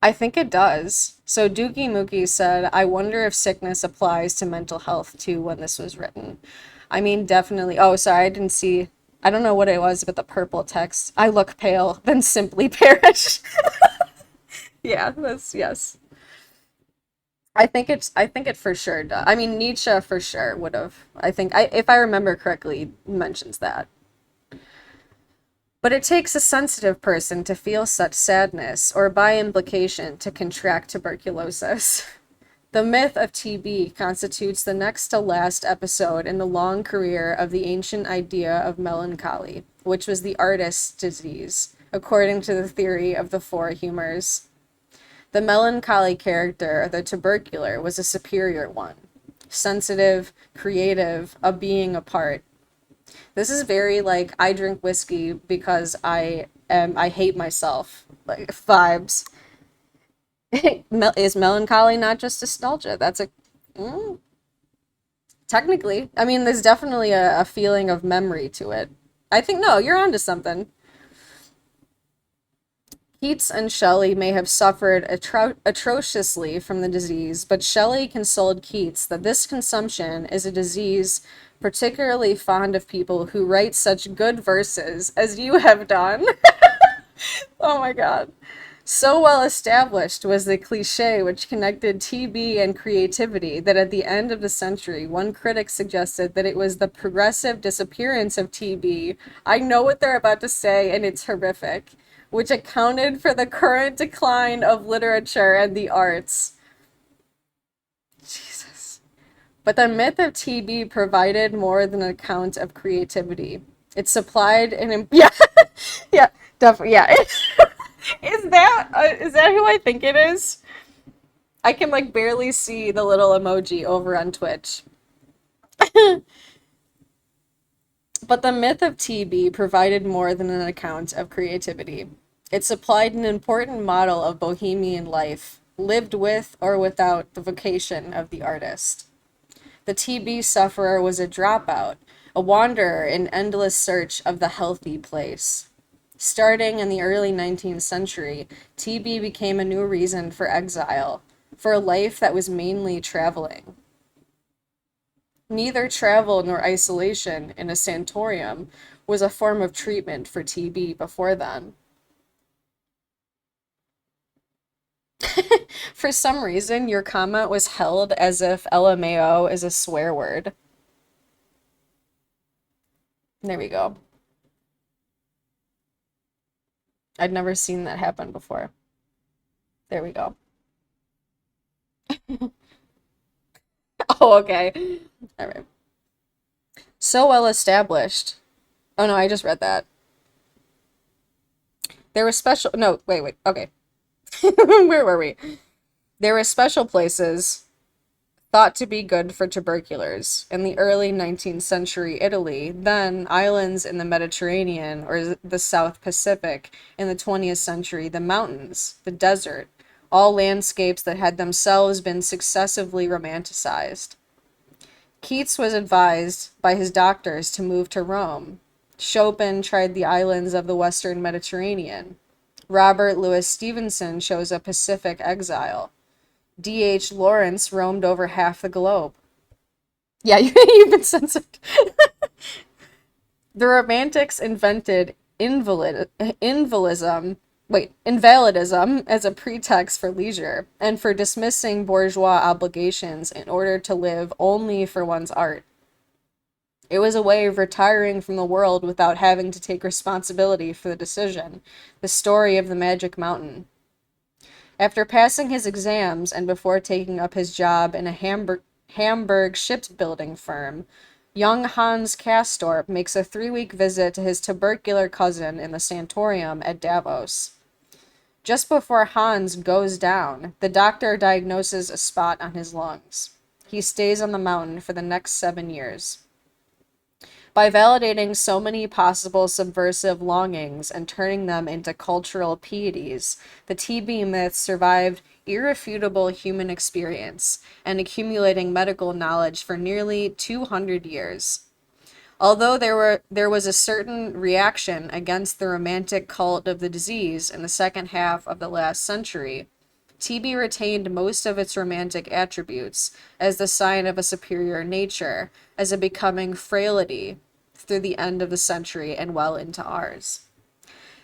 I think it does. So Dookie Mookie said, I wonder if sickness applies to mental health too when this was written. I mean, definitely. Oh, sorry, I didn't see. I don't know what it was, but the purple text. I look pale, then simply perish. Yeah, that's, yes. I think it for sure does. I mean, Nietzsche for sure would have. If I remember correctly, mentions that. But it takes a sensitive person to feel such sadness, or by implication, to contract tuberculosis. The myth of TB constitutes the next to last episode in the long career of the ancient idea of melancholy, which was the artist's disease, according to the theory of the four humors. The melancholy character, the tubercular, was a superior one. Sensitive, creative, a being apart. This is very like I drink whiskey because I hate myself like vibes. Is melancholy not just nostalgia? That's a mm, technically. I mean, there's definitely a feeling of memory to it. I think no, you're onto something. Keats and Shelley may have suffered atrociously from the disease, but Shelley consoled Keats that this consumption is a disease particularly fond of people who write such good verses as you have done. Oh my God. So well established was the cliche which connected TB and creativity that at the end of the century, one critic suggested that it was the progressive disappearance of TB. I know what they're about to say, and it's horrific, which accounted for the current decline of literature and the arts. Jesus. But the myth of TB provided more than an account of creativity. It supplied an yeah, yeah, definitely, yeah. Is that who I think it is? I can like barely see the little emoji over on Twitch. But the myth of TB provided more than an account of creativity. It supplied an important model of bohemian life, lived with or without the vocation of the artist. The TB sufferer was a dropout, a wanderer in endless search of the healthy place. Starting in the early 19th century, TB became a new reason for exile, for a life that was mainly traveling. Neither travel nor isolation in a sanatorium was a form of treatment for TB before then. For some reason, your comment was held as if LMAO is a swear word. There we go. I'd never seen that happen before. There we go. Oh, okay. All right. So well established. Oh no, I just read that. There were special. No, wait. Okay. Where were we? There were special places thought to be good for tuberculars. In the early 19th century Italy, then islands in the Mediterranean or the South Pacific, in the 20th century, the mountains, the desert, all landscapes that had themselves been successively romanticized. Keats was advised by his doctors to move to Rome. Chopin tried the islands of the Western Mediterranean. Robert Louis Stevenson chose a Pacific exile. D.H. Lawrence roamed over half the globe. Yeah, you've been censored. The Romantics invented invalidism as a pretext for leisure and for dismissing bourgeois obligations in order to live only for one's art. It was a way of retiring from the world without having to take responsibility for the decision. The story of the Magic Mountain. After passing his exams and before taking up his job in a Hamburg shipbuilding firm, young Hans Castorp makes a 3-week visit to his tubercular cousin in the sanatorium at Davos. Just before Hans goes down, the doctor diagnoses a spot on his lungs. He stays on the mountain for the next 7 years. By validating so many possible subversive longings and turning them into cultural pieties, the TB myth survived irrefutable human experience and accumulating medical knowledge for nearly 200 years. Although there was a certain reaction against the romantic cult of the disease in the second half of the last century, TB retained most of its romantic attributes as the sign of a superior nature, as a becoming frailty through the end of the century and well into ours.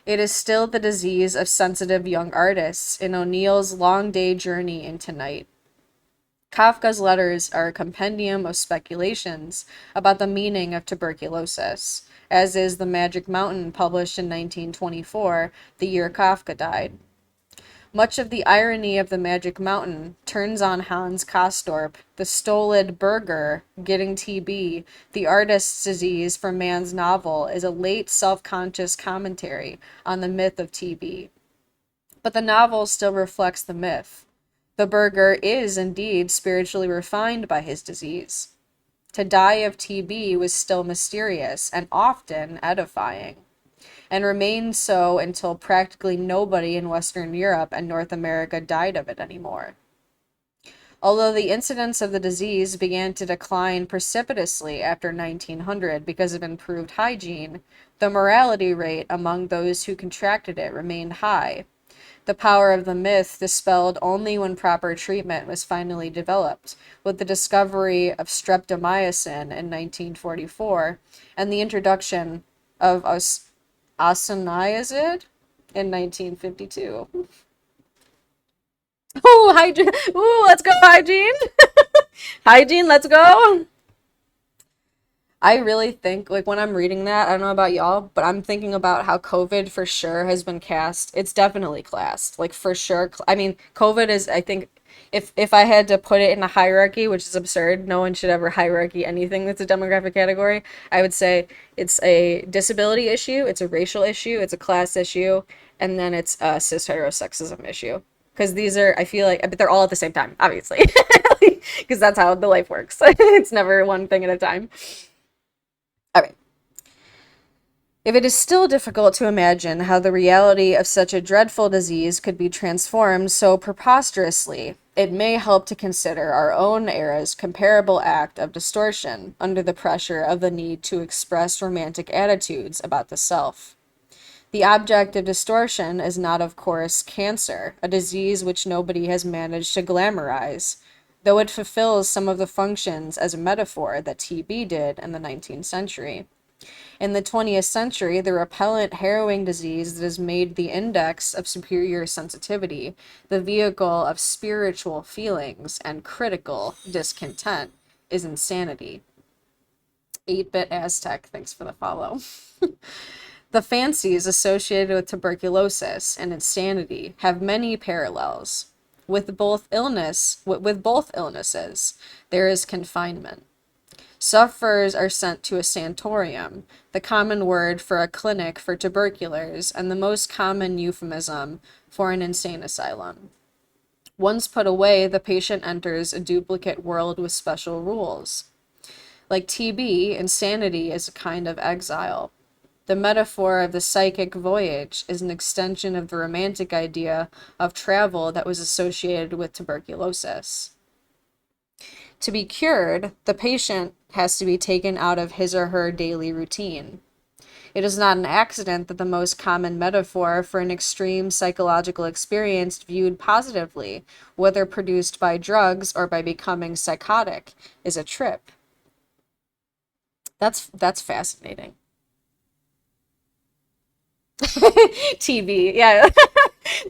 It is still the disease of sensitive young artists in O'Neill's Long Day Journey into Night. Kafka's letters are a compendium of speculations about the meaning of tuberculosis, as is The Magic Mountain, published in 1924, the year Kafka died. Much of the irony of The Magic Mountain turns on Hans Castorp, the stolid burgher getting TB, the artist's disease from man's novel, is a late self-conscious commentary on the myth of TB. But the novel still reflects the myth. The burgher is indeed spiritually refined by his disease. To die of TB was still mysterious and often edifying, and remained so until practically nobody in Western Europe and North America died of it anymore. Although the incidence of the disease began to decline precipitously after 1900 because of improved hygiene, the mortality rate among those who contracted it remained high. The power of the myth dispelled only when proper treatment was finally developed, with the discovery of streptomycin in 1944 and the introduction of isoniazid in 1952. Ooh, hygiene! Ooh, let's go, hygiene! Hygiene, let's go! I really think, like, when I'm reading that, I don't know about y'all, but I'm thinking about how COVID for sure has been cast. It's definitely classed, like, for sure. I mean, COVID is, I think, if I had to put it in a hierarchy, which is absurd, no one should ever hierarchy anything that's a demographic category, I would say it's a disability issue, it's a racial issue, it's a class issue, and then it's a cis heterosexism issue. Because these are, I feel like, but they're all at the same time, obviously, because that's how the life works. It's never one thing at a time. All right. If it is still difficult to imagine how the reality of such a dreadful disease could be transformed so preposterously, it may help to consider our own era's comparable act of distortion under the pressure of the need to express romantic attitudes about the self. The object of distortion is not, of course, cancer, a disease which nobody has managed to glamorize, though it fulfills some of the functions as a metaphor that TB did in the 19th century. In the 20th century, the repellent harrowing disease that has made the index of superior sensitivity the vehicle of spiritual feelings and critical discontent is insanity. 8-Bit Aztec, thanks for the follow. The fancies associated with tuberculosis and insanity have many parallels. With both illnesses, there is confinement. Sufferers are sent to a sanatorium, the common word for a clinic for tuberculars and the most common euphemism for an insane asylum. Once put away, the patient enters a duplicate world with special rules. Like TB, insanity is a kind of exile. The metaphor of the psychic voyage is an extension of the romantic idea of travel that was associated with tuberculosis. To be cured, the patient has to be taken out of his or her daily routine. It is not an accident that the most common metaphor for an extreme psychological experience viewed positively, whether produced by drugs or by becoming psychotic, is a trip. That's fascinating. TV, yeah.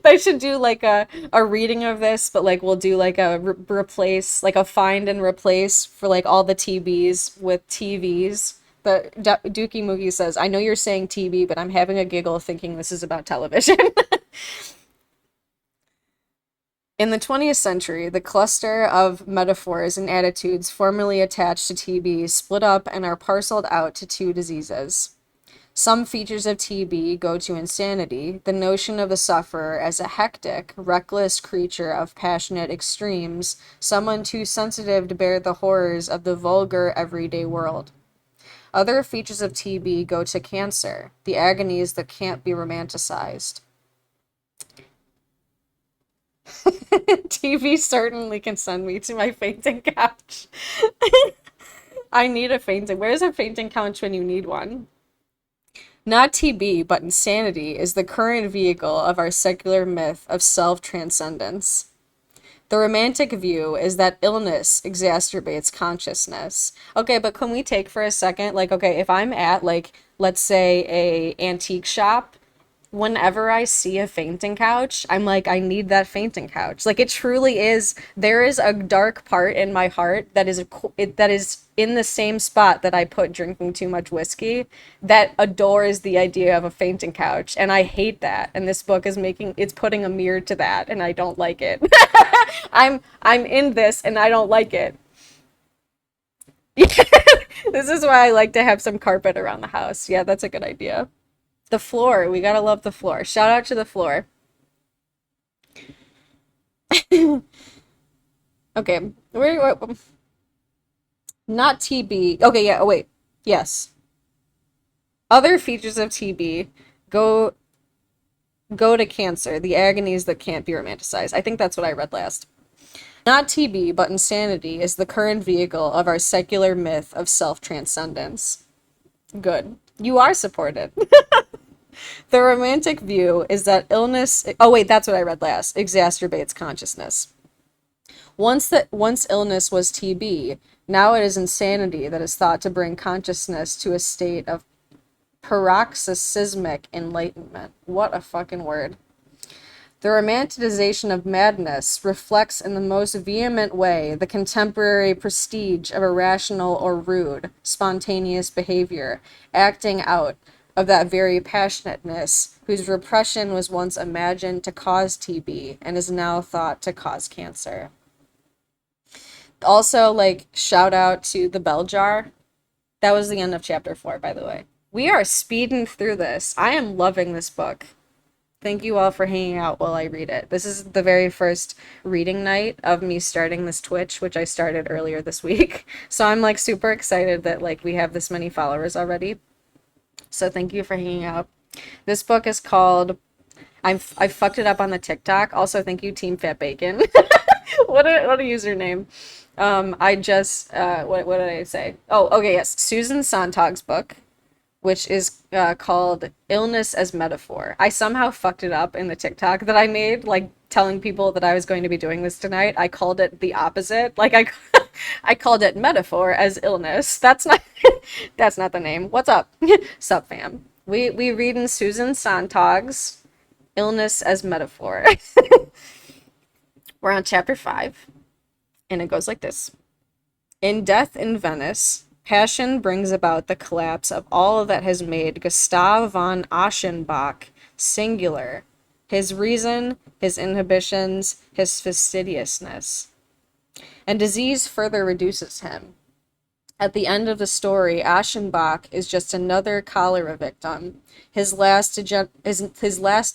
I should do like a reading of this, but like we'll do like a replace, like a find and replace for like all the TBs with TVs. But Dookie Moogie says, I know you're saying TB, but I'm having a giggle thinking this is about television. In the 20th century, the cluster of metaphors and attitudes formerly attached to TB split up and are parceled out to two diseases. Some features of TB go to insanity, the notion of the sufferer as a hectic, reckless creature of passionate extremes, someone too sensitive to bear the horrors of the vulgar, everyday world. Other features of TB go to cancer, the agonies that can't be romanticized. TV certainly can send me to my fainting couch. I need a fainting. Where's a fainting couch when you need one? Not TB, but insanity is the current vehicle of our secular myth of self-transcendence. The romantic view is that illness exacerbates consciousness. Okay, but can we take for a second, like, okay, if I'm at, like, let's say a antique shop, whenever I see a fainting couch, I'm like, I need that fainting couch. Like it truly is. There is a dark part in my heart that is that is in the same spot that I put drinking too much whiskey, that adores the idea of a fainting couch, and I hate that. And this book is it's putting a mirror to that, and I don't like it. I'm in this, and I don't like it. This is why I like to have some carpet around the house. Yeah, that's a good idea. The floor. We gotta love the floor. Shout out to the floor. Okay. Not TB. Okay, yeah. Oh, wait. Yes. Other features of TB go go to cancer, the agonies that can't be romanticized. I think that's what I read last. Not TB, but insanity is the current vehicle of our secular myth of self-transcendence. Good. You are supported. The romantic view is that illness, oh wait, that's what I read last, exacerbates consciousness. Once illness was TB, now it is insanity that is thought to bring consciousness to a state of paroxysmic enlightenment. What a fucking word. The romanticization of madness reflects in the most vehement way the contemporary prestige of irrational or rude, spontaneous behavior, acting out of that very passionateness whose repression was once imagined to cause TB and is now thought to cause cancer. Also, like, shout out to the bell jar. That was the end of chapter 4, by the way. We are speeding through this. I am loving this book. Thank you all for hanging out while I read it. This is the very first reading night of me starting this Twitch, which I started earlier this week. So I'm like super excited that like we have this many followers already. So thank you for hanging out. This book is called I fucked it up on the TikTok. Also, thank you, Team Fat Bacon. What a username. I just what did I say? Oh, okay, yes. Susan Sontag's book, which is called Illness as Metaphor. I somehow fucked it up in the TikTok that I made, like telling people that I was going to be doing this tonight. I called it the opposite. Like I called it Metaphor as Illness. That's not that's not the name. What's up? Sup fam. We read in Susan Sontag's Illness as Metaphor. We're on chapter 5, and it goes like this. In Death in Venice, passion brings about the collapse of all that has made Gustav von Aschenbach singular, his reason, his inhibitions, his fastidiousness. And disease further reduces him. At the end of the story, Aschenbach is just another cholera victim, his last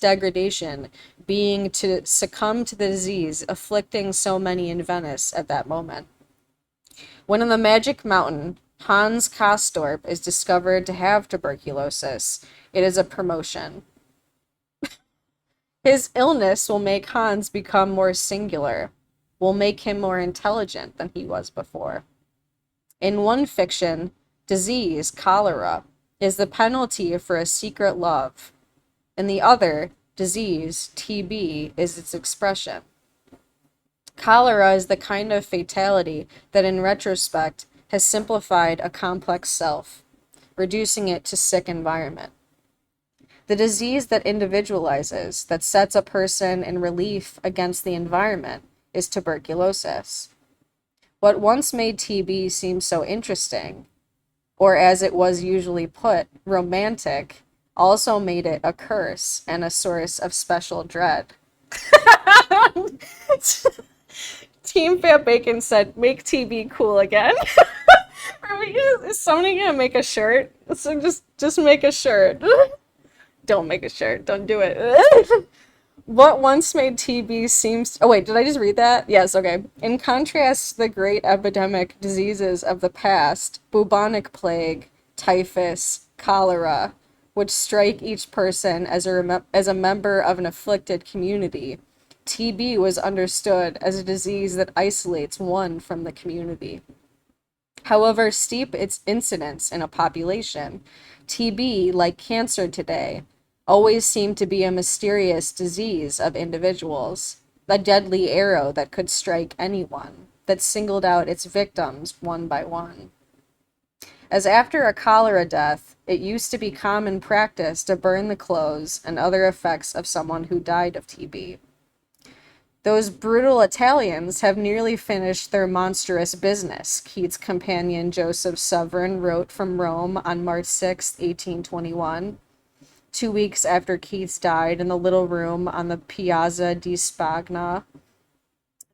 degradation being to succumb to the disease afflicting so many in Venice at that moment. When in the Magic Mountain, Hans Castorp is discovered to have tuberculosis, it is a promotion. His illness will make Hans become more singular, will make him more intelligent than he was before. In one fiction, disease, cholera, is the penalty for a secret love. In the other, disease, TB, is its expression. Cholera is the kind of fatality that in retrospect has simplified a complex self, reducing it to sick environment. The disease that individualizes, that sets a person in relief against the environment, is tuberculosis. What once made TB seem so interesting, or as it was usually put, romantic, also made it a curse and a source of special dread. Team Fat Bacon said, make TB cool again. Is somebody gonna make a shirt? So just make a shirt. Don't make a shirt. Don't do it. What once made TB seems... Oh, wait, did I just read that? Yes, okay. In contrast to the great epidemic diseases of the past, bubonic plague, typhus, cholera, which strike each person as a member of an afflicted community, TB was understood as a disease that isolates one from the community. However steep its incidence in a population, TB, like cancer today, always seemed to be a mysterious disease of individuals, a deadly arrow that could strike anyone, that singled out its victims one by one. As after a cholera death, it used to be common practice to burn the clothes and other effects of someone who died of TB. Those brutal Italians have nearly finished their monstrous business, Keats' companion Joseph Severin wrote from Rome on March 6, 1821, 2 weeks after Keats died in the little room on the Piazza di Spagna.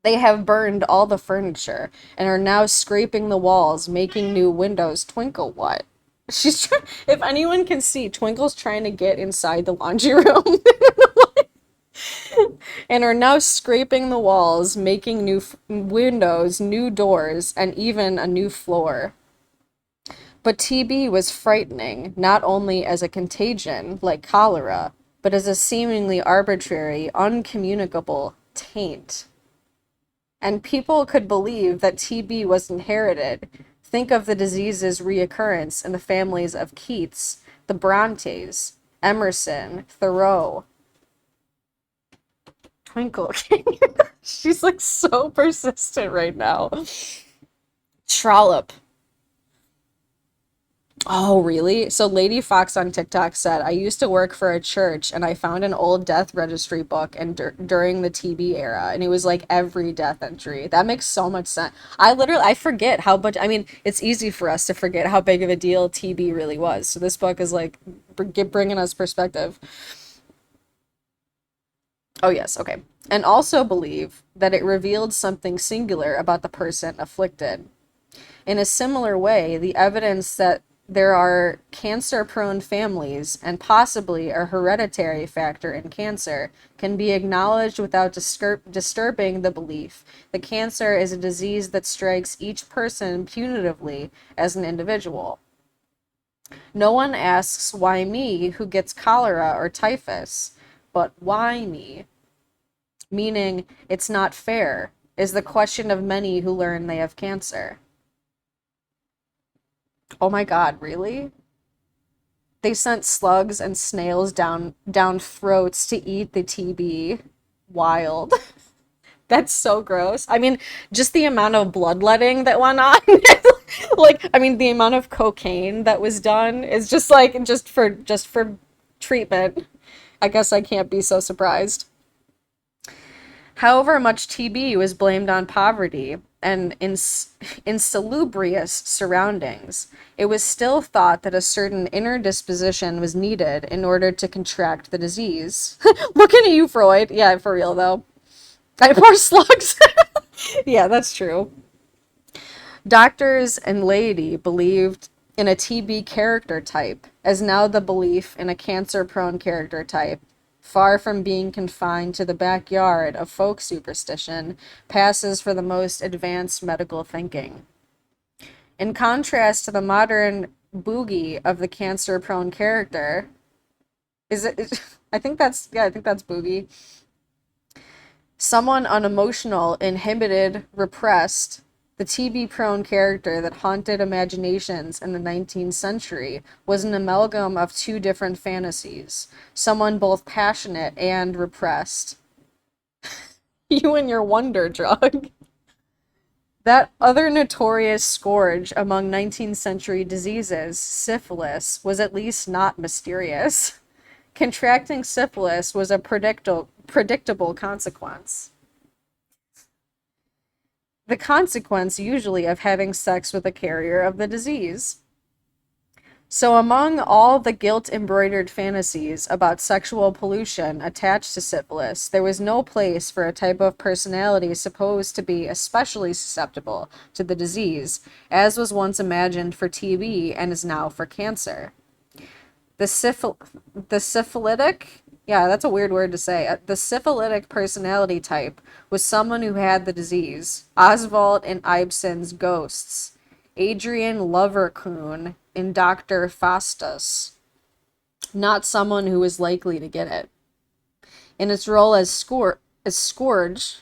They have burned all the furniture and are now scraping the walls, making new windows. Twinkle, what? If anyone can see, Twinkle's trying to get inside the laundry room. And are now scraping the walls, making new windows, new doors, and even a new floor. But TB was frightening, not only as a contagion, like cholera, but as a seemingly arbitrary, uncommunicable taint. And people could believe that TB was inherited. Think of the disease's reoccurrence in the families of Keats, the Brontes, Emerson, Thoreau. Twinkle. She's like so persistent right now. Trollope. Oh, really? So Lady Fox on TikTok said, I used to work for a church and I found an old death registry book and during the TB era, and it was like every death entry. That makes so much sense. I forget how much, I mean, it's easy for us to forget how big of a deal TB really was. So this book is like bringing us perspective. Oh, yes, okay. And also believe that it revealed something singular about the person afflicted. In a similar way, the evidence that there are cancer-prone families and possibly a hereditary factor in cancer can be acknowledged without disturbing the belief that cancer is a disease that strikes each person punitively as an individual. No one asks why me who gets cholera or typhus, but why me? Meaning, it's not fair, is the question of many who learn they have cancer. Oh my God, really? They sent slugs and snails down throats to eat the TB. Wild. That's so gross. I mean, just the amount of bloodletting that went on. Like, I mean, the amount of cocaine that was done is just like just for treatment. I guess I can't be so surprised. However much TB was blamed on poverty and insalubrious surroundings, it was still thought that a certain inner disposition was needed in order to contract the disease. Looking at you, Freud. Yeah, for real, though. I have more slugs. Yeah, that's true. Doctors and laity believed in a TB character type, as now the belief in a cancer-prone character type, far from being confined to the backyard of folk superstition, passes for the most advanced medical thinking. In contrast to the modern boogie of the cancer-prone character, I think that's, yeah, I think that's boogie. Someone unemotional, inhibited, repressed, the TB-prone character that haunted imaginations in the 19th century was an amalgam of two different fantasies, someone both passionate and repressed. You and your wonder drug. That other notorious scourge among 19th century diseases, syphilis, was at least not mysterious. Contracting syphilis was a predictable consequence. The consequence usually of having sex with a carrier of the disease. So among all the guilt-embroidered fantasies about sexual pollution attached to syphilis, there was no place for a type of personality supposed to be especially susceptible to the disease, as was once imagined for TB and is now for cancer. The syphilitic, yeah, that's a weird word to say. The syphilitic personality type was someone who had the disease. Oswald and Ibsen's Ghosts. Adrian Lovercoon in Dr. Faustus. Not someone who was likely to get it. In its role as Scourge,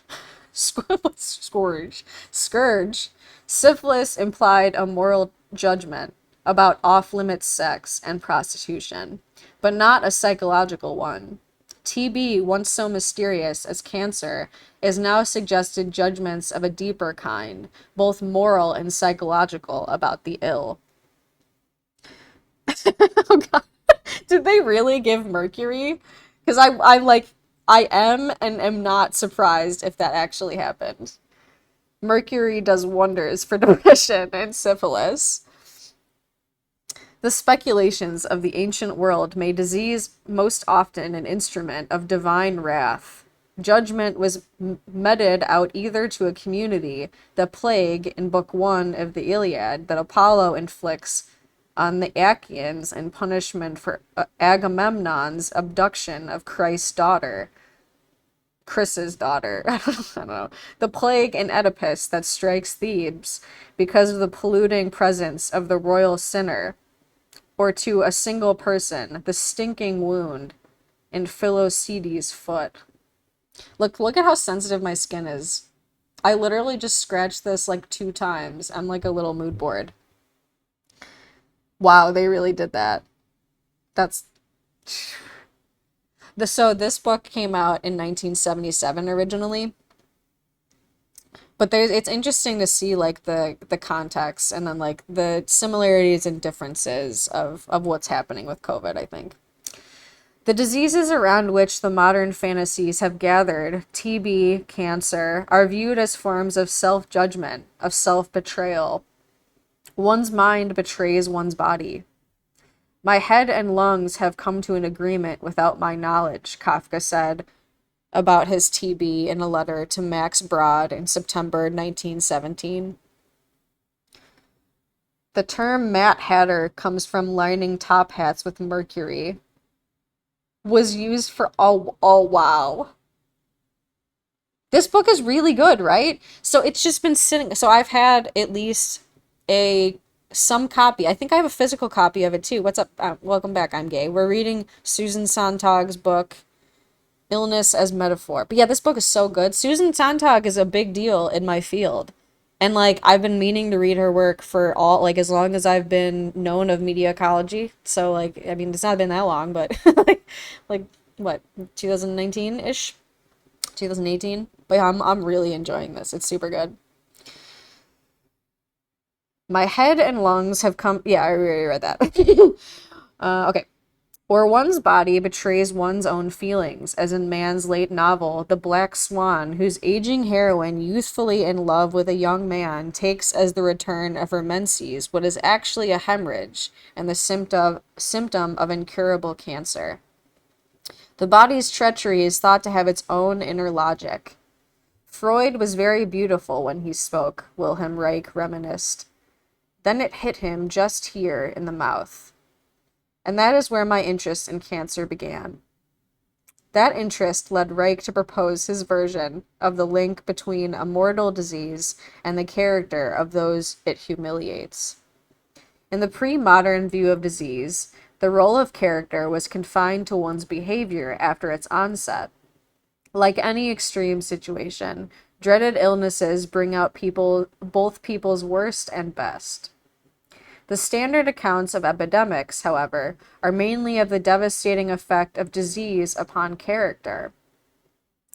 syphilis implied a moral judgment about off-limits sex and prostitution, but not a psychological one. TB, once so mysterious as cancer, is now suggested judgments of a deeper kind, both moral and psychological, about the ill. Oh God. Did they really give mercury? Because I am and am not surprised if that actually happened. Mercury does wonders for depression and syphilis. The speculations of the ancient world made disease most often an instrument of divine wrath. Judgment was meted out either to a community, the plague in Book 1 of the Iliad that Apollo inflicts on the Achaeans in punishment for Agamemnon's abduction of Christ's daughter, Chris's daughter. I don't know. The plague in Oedipus that strikes Thebes because of the polluting presence of the royal sinner, or to a single person, the stinking wound in Philoctetes' foot. Look at how sensitive my skin is. I literally just scratched this like 2 times. I'm like a little mood board. Wow, they really did that. That's so this book came out in 1977 originally. But it's interesting to see like the context and then like the similarities and differences of what's happening with COVID, I think. The diseases around which the modern fantasies have gathered, TB, cancer, are viewed as forms of self-judgment, of self-betrayal. One's mind betrays one's body. My head and lungs have come to an agreement without my knowledge, Kafka said about his TB in a letter to Max Brod in September 1917. The term Mad Hatter comes from lining top hats with mercury. Was used for oh wow. This book is really good, right? So it's just been sitting. So I've had at least a some copy. I think I have a physical copy of it too. What's up? Welcome back. I'm gay. We're reading Susan Sontag's book, Illness as Metaphor. But yeah, this book is so good. Susan Sontag is a big deal in my field. And like I've been meaning to read her work for all like as long as I've been known of media ecology. So like I mean it's not been that long, but like what, 2019-ish? 2018? But yeah, I'm really enjoying this. It's super good. My head and lungs have come. Yeah, I already read that. Okay. Or one's body betrays one's own feelings, as in Mann's late novel, The Black Swan, whose aging heroine, youthfully in love with a young man, takes as the return of her menses what is actually a hemorrhage and the symptom of incurable cancer. The body's treachery is thought to have its own inner logic. Freud was very beautiful when he spoke, Wilhelm Reich reminisced. Then it hit him just here in the mouth. And that is where my interest in cancer began. That interest led Reich to propose his version of the link between a mortal disease and the character of those it humiliates. In the pre-modern view of disease, the role of character was confined to one's behavior after its onset. Like any extreme situation, dreaded illnesses bring out both people's worst and best. The standard accounts of epidemics, however, are mainly of the devastating effect of disease upon character.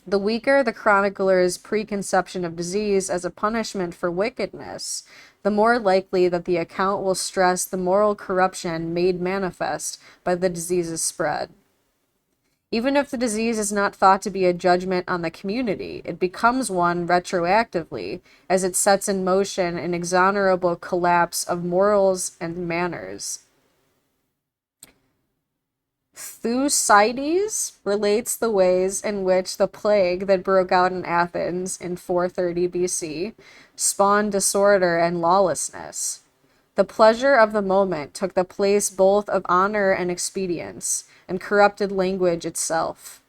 The weaker the chronicler's preconception of disease as a punishment for wickedness, the more likely that the account will stress the moral corruption made manifest by the disease's spread. Even if the disease is not thought to be a judgment on the community, it becomes one retroactively, as it sets in motion an inexorable collapse of morals and manners. Thucydides relates the ways in which the plague that broke out in Athens in 430 BC spawned disorder and lawlessness. The pleasure of the moment took the place both of honor and expedience, and corrupted language itself.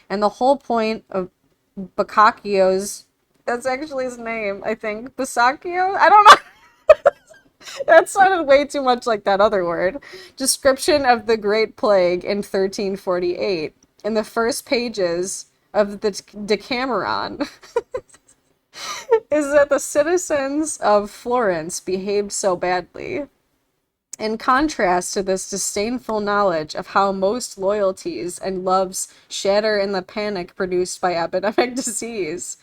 And the whole point of Boccaccio's, that's actually his name, I think, Boccaccio? I don't know. That sounded way too much like that other word. Description of the Great Plague in 1348, in the first pages of the Decameron, is that the citizens of Florence behaved so badly. In contrast to this disdainful knowledge of how most loyalties and loves shatter in the panic produced by epidemic disease,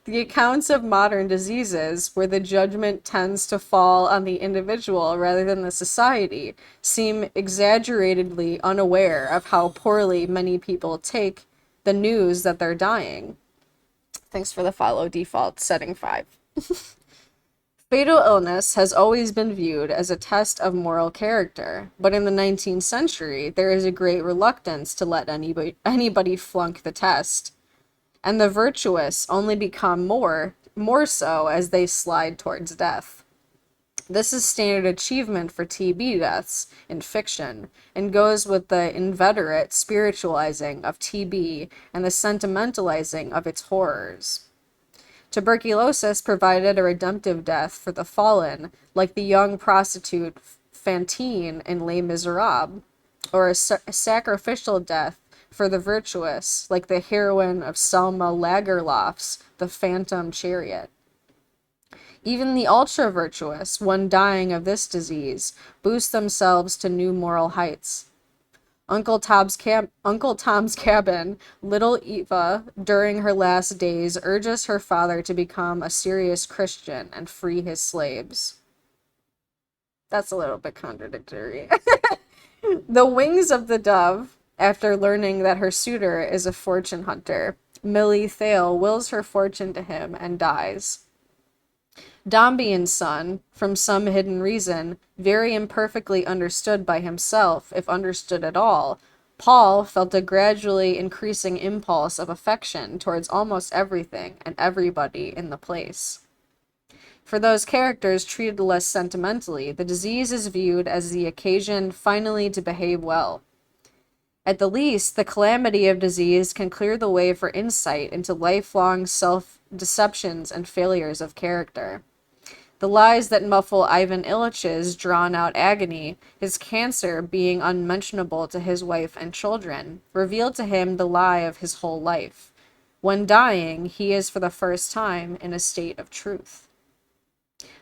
The accounts of modern diseases, where the judgment tends to fall on the individual rather than the society, seem exaggeratedly unaware of how poorly many people take the news that they're dying. Thanks for the follow, default setting 5. Fatal illness has always been viewed as a test of moral character, but in the 19th century, there is a great reluctance to let anybody flunk the test, and the virtuous only become more so as they slide towards death. This is standard achievement for TB deaths in fiction, and goes with the inveterate spiritualizing of TB and the sentimentalizing of its horrors. Tuberculosis provided a redemptive death for the fallen, like the young prostitute Fantine in Les Miserables, or a sacrificial death for the virtuous, like the heroine of Selma Lagerlof's The Phantom Chariot. Even the ultra-virtuous, when dying of this disease, boost themselves to new moral heights. Uncle Tom's Cabin, little Eva, during her last days, urges her father to become a serious Christian and free his slaves. That's a little bit contradictory. The Wings of the Dove, after learning that her suitor is a fortune hunter, Millie Thale wills her fortune to him and dies. Dombey son, from some hidden reason, very imperfectly understood by himself, if understood at all, Paul felt a gradually increasing impulse of affection towards almost everything and everybody in the place. For those characters treated less sentimentally, the disease is viewed as the occasion finally to behave well. At the least, the calamity of disease can clear the way for insight into lifelong self-deceptions and failures of character. The lies that muffle Ivan Illich's drawn-out agony, his cancer being unmentionable to his wife and children, reveal to him the lie of his whole life. When dying, he is for the first time in a state of truth.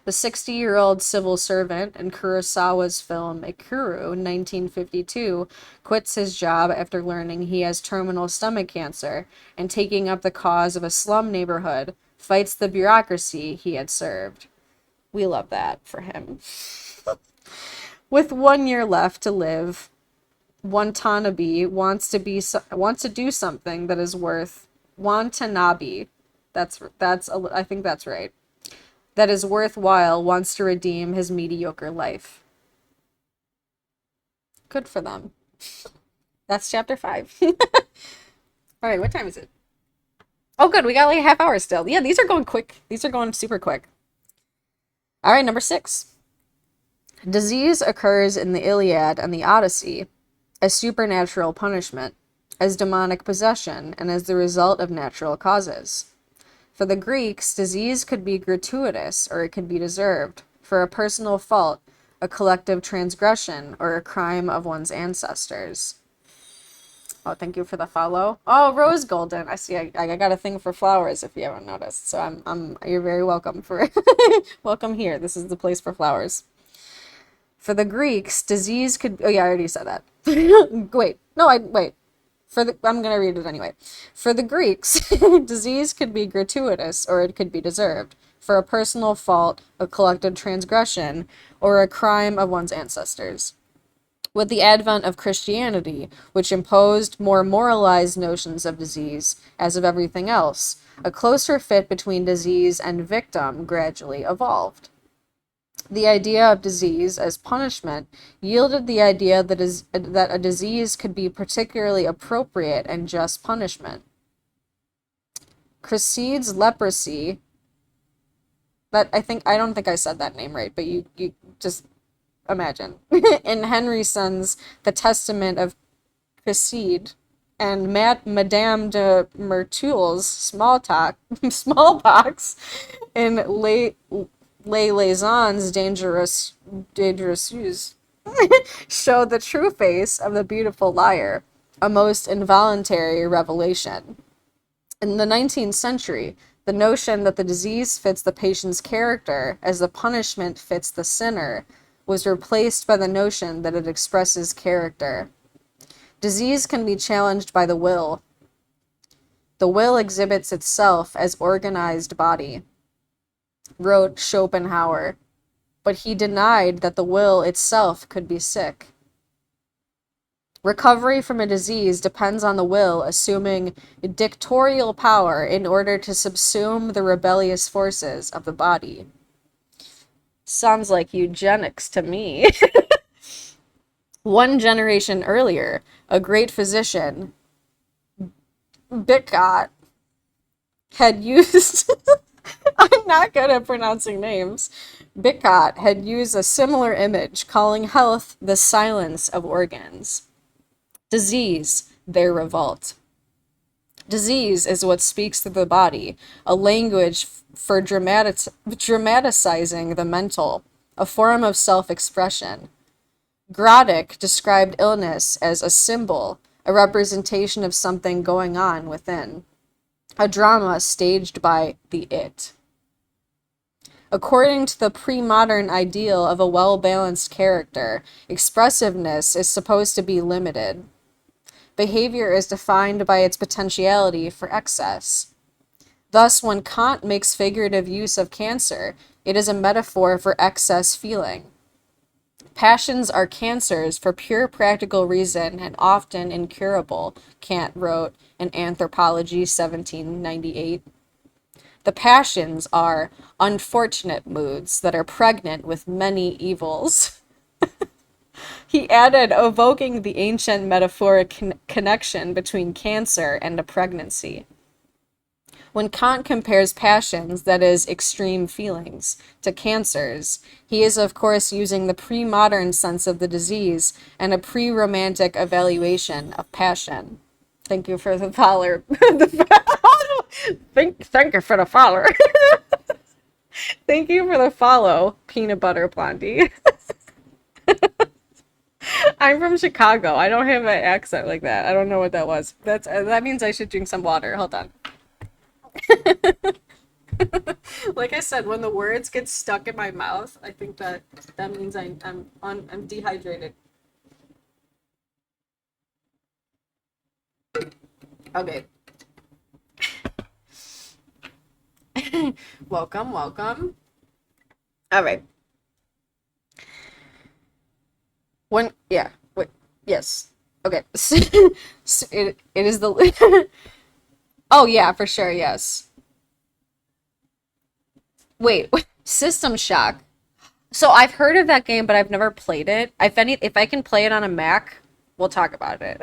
The 60-year-old civil servant in Kurosawa's film Ikuru, 1952, quits his job after learning he has terminal stomach cancer, and taking up the cause of a slum neighborhood, fights the bureaucracy he had served. We love that for him. With 1 year left to live, Watanabe wants to do something that is worth Watanabe. I think that's right. That is worthwhile, wants to redeem his mediocre life. Good for them. That's chapter 5. All right, what time is it? Oh, good. We got like a half hour still. Yeah, these are going quick. These are going super quick. All right, number 6. Disease occurs in the Iliad and the Odyssey as supernatural punishment, as demonic possession, and as the result of natural causes. For the Greeks, disease could be gratuitous or it could be deserved, for a personal fault, a collective transgression, or a crime of one's ancestors. Oh, thank you for the follow. Oh, Rose Golden. I see. I got a thing for flowers if you haven't noticed. So you're very welcome for welcome here. This is the place for flowers. For the Greeks, disease could. Oh yeah, I already said that. Wait. No, wait. I'm gonna read it anyway. For the Greeks, disease could be gratuitous or it could be deserved. For a personal fault, a collective transgression, or a crime of one's ancestors. With the advent of Christianity, which imposed more moralized notions of disease, as of everything else, a closer fit between disease and victim gradually evolved. The idea of disease as punishment yielded the idea that a disease could be particularly appropriate and just punishment. Cresside's leprosy, I don't think I said that name right, but you just imagine. In Henryson's The Testament of Cresside, and Madame de Merteuil's smallpox in Les Liaisons Dangereuses show the true face of the beautiful liar, a most involuntary revelation. In the 19th century, the notion that the disease fits the patient's character as the punishment fits the sinner was replaced by the notion that it expresses character. Disease can be challenged by the will. The will exhibits itself as organized body, wrote Schopenhauer, but he denied that the will itself could be sick. Recovery from a disease depends on the will assuming dictatorial power in order to subsume the rebellious forces of the body. Sounds like eugenics to me. One generation earlier, a great physician, Bicot, had used I'm not good at pronouncing names. Bicot had used a similar image, calling health the silence of organs. Disease, their revolt. Disease is what speaks through the body, a language for dramatizing the mental, a form of self-expression. Groddick described illness as a symbol, a representation of something going on within, a drama staged by the it. According to the pre-modern ideal of a well-balanced character, expressiveness is supposed to be limited. Behavior is defined by its potentiality for excess. Thus, when Kant makes figurative use of cancer, it is a metaphor for excess feeling. Passions are cancers for pure practical reason and often incurable, Kant wrote in Anthropology 1798. The passions are unfortunate moods that are pregnant with many evils. He added, evoking the ancient metaphoric connection between cancer and a pregnancy. When Kant compares passions, that is, extreme feelings, to cancers, he is of course using the pre-modern sense of the disease and a pre-romantic evaluation of passion. Thank you for the follower. Thank you for the follower. Thank you for the follow, Peanut Butter Blondie. I'm from Chicago. I don't have an accent like that. I don't know what that was. That means I should drink some water. Hold on. Like I said, when the words get stuck in my mouth, I think that means I'm dehydrated. Okay. Welcome, welcome. All right. Yes. Okay. It is the Oh yeah, for sure, yes. Wait, System Shock. So I've heard of that game, but I've never played it. If I can play it on a Mac, we'll talk about it.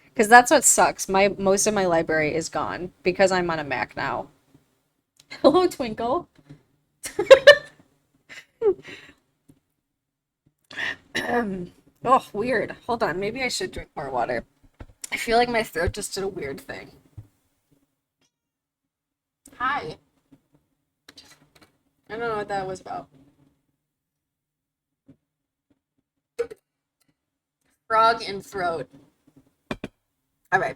Because that's what sucks. Most of my library is gone because I'm on a Mac now. Hello, Twinkle. Oh, weird. Hold on. Maybe I should drink more water. I feel like my throat just did a weird thing. Hi. I don't know what that was about. Frog and throat. All right.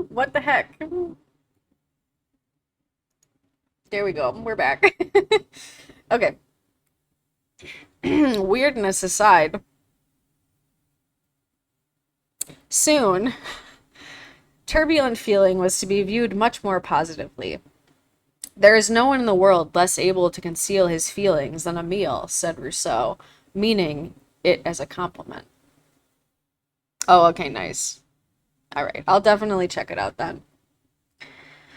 What the heck? There we go. We're back. Okay. Weirdness aside. Soon, turbulent feeling was to be viewed much more positively. There is no one in the world less able to conceal his feelings than Emile, said Rousseau, meaning it as a compliment. Oh, okay, nice. All right, I'll definitely check it out then.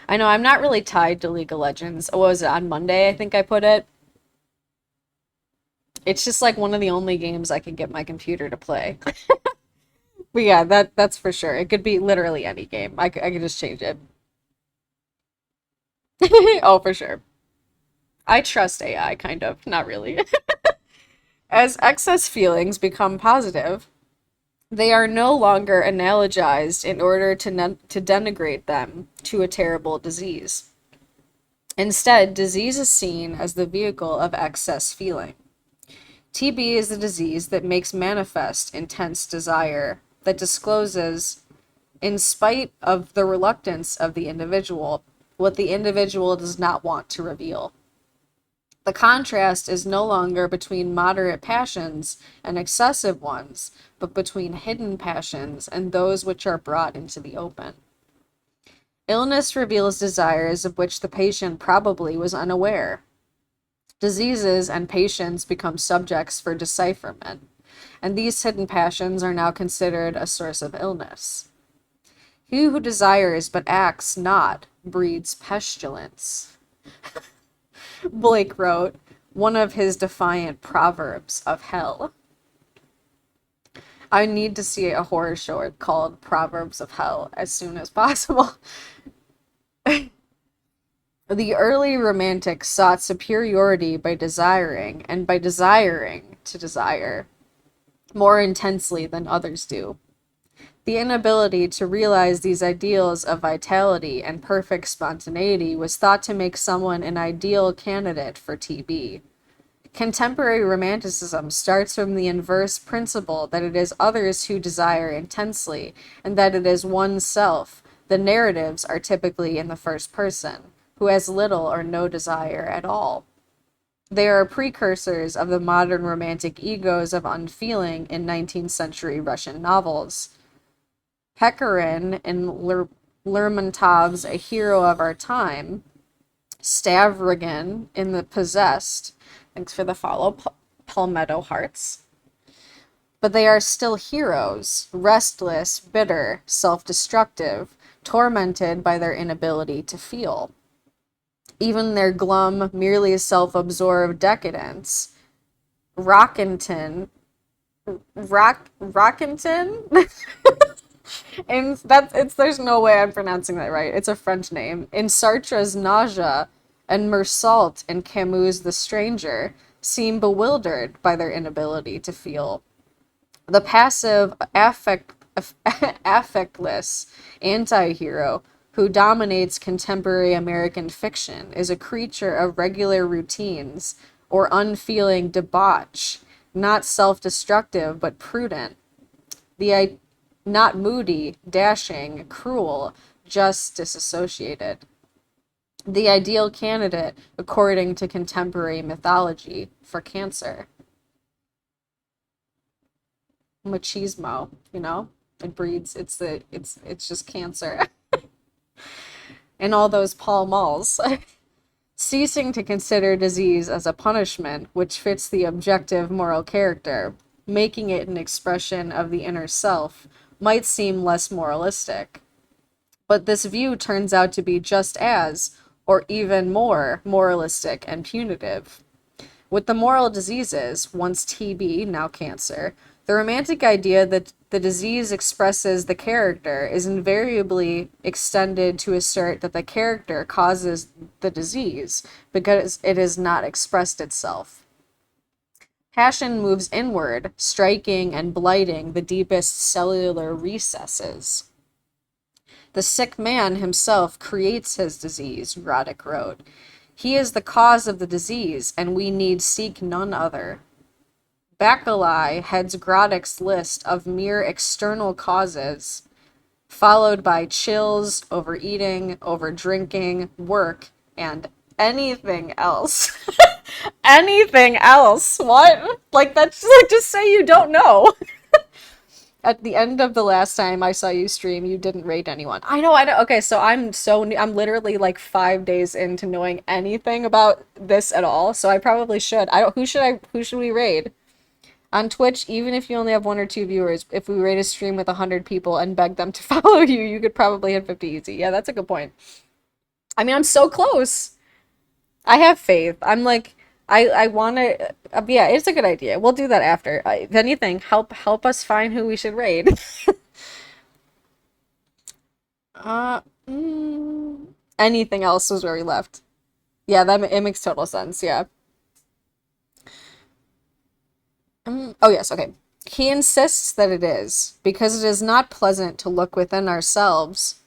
I know I'm not really tied to League of Legends. What was it, on Monday, I think I put it? It's just like one of the only games I can get my computer to play. But yeah, that's for sure. It could be literally any game. I could just change it. Oh, for sure. I trust AI, kind of. Not really. As excess feelings become positive, they are no longer analogized in order to denigrate them to a terrible disease. Instead, disease is seen as the vehicle of excess feeling. TB is a disease that makes manifest intense desire, that discloses, in spite of the reluctance of the individual, what the individual does not want to reveal. The contrast is no longer between moderate passions and excessive ones, but between hidden passions and those which are brought into the open. Illness reveals desires of which the patient probably was unaware. Diseases and patients become subjects for decipherment, and these hidden passions are now considered a source of illness. He who desires but acts not breeds pestilence, Blake wrote, one of his defiant proverbs of hell. I need to see a horror show called Proverbs of Hell as soon as possible. The early romantics sought superiority by desiring, and by desiring to desire, more intensely than others do. The inability to realize these ideals of vitality and perfect spontaneity was thought to make someone an ideal candidate for TB. Contemporary romanticism starts from the inverse principle that it is others who desire intensely, and that it is oneself. The narratives are typically in the first person, who has little or no desire at all. They are precursors of the modern romantic egos of unfeeling in 19th century Russian novels. Pechorin in Lermontov's A Hero of Our Time, Stavrogin in The Possessed, thanks for the follow, Palmetto Hearts. But they are still heroes, restless, bitter, self-destructive, tormented by their inability to feel. Even their glum, merely self-absorbed decadence, Rockinton, and there's no way I'm pronouncing that right. It's a French name. In Sartre's Nausea and Meursault in Camus' The Stranger seem bewildered by their inability to feel. The passive, affectless anti-hero who dominates contemporary American fiction is a creature of regular routines or unfeeling debauch, not self-destructive but prudent. Not moody, dashing, cruel, just disassociated. The ideal candidate, according to contemporary mythology, for Cancer. Machismo, it breeds. It's just cancer. And all those Pall Malls. Ceasing to consider disease as a punishment which fits the objective moral character, making it an expression of the inner self, might seem less moralistic. But this view turns out to be just as, or even more, moralistic and punitive. With the moral diseases, once TB, now cancer, the romantic idea that the disease expresses the character is invariably extended to assert that the character causes the disease because it has not expressed itself. Passion moves inward, striking and blighting the deepest cellular recesses. The sick man himself creates his disease, Roddick wrote. He is the cause of the disease, and we need seek none other. Bacalai heads Groddick's list of mere external causes, followed by chills, overeating, overdrinking, work, and anything else. Anything else? What? Like, that's like, just say you don't know. At the end of the last time I saw you stream, you didn't rate anyone. I know. Okay, so I'm literally like 5 days into knowing anything about this at all, so I probably should. Who should we raid? On Twitch, even if you only have 1 or 2 viewers, if we raid a stream with 100 people and beg them to follow you, you could probably hit 50 easy. Yeah, that's a good point. I mean, I'm so close. I have faith. I'm like, I want to, yeah, it's a good idea. We'll do that after. If anything, help us find who we should raid. uh, Anything else was where we left. Yeah, it makes total sense. Yeah. Oh yes, okay. He insists that it is, because it is not pleasant to look within ourselves,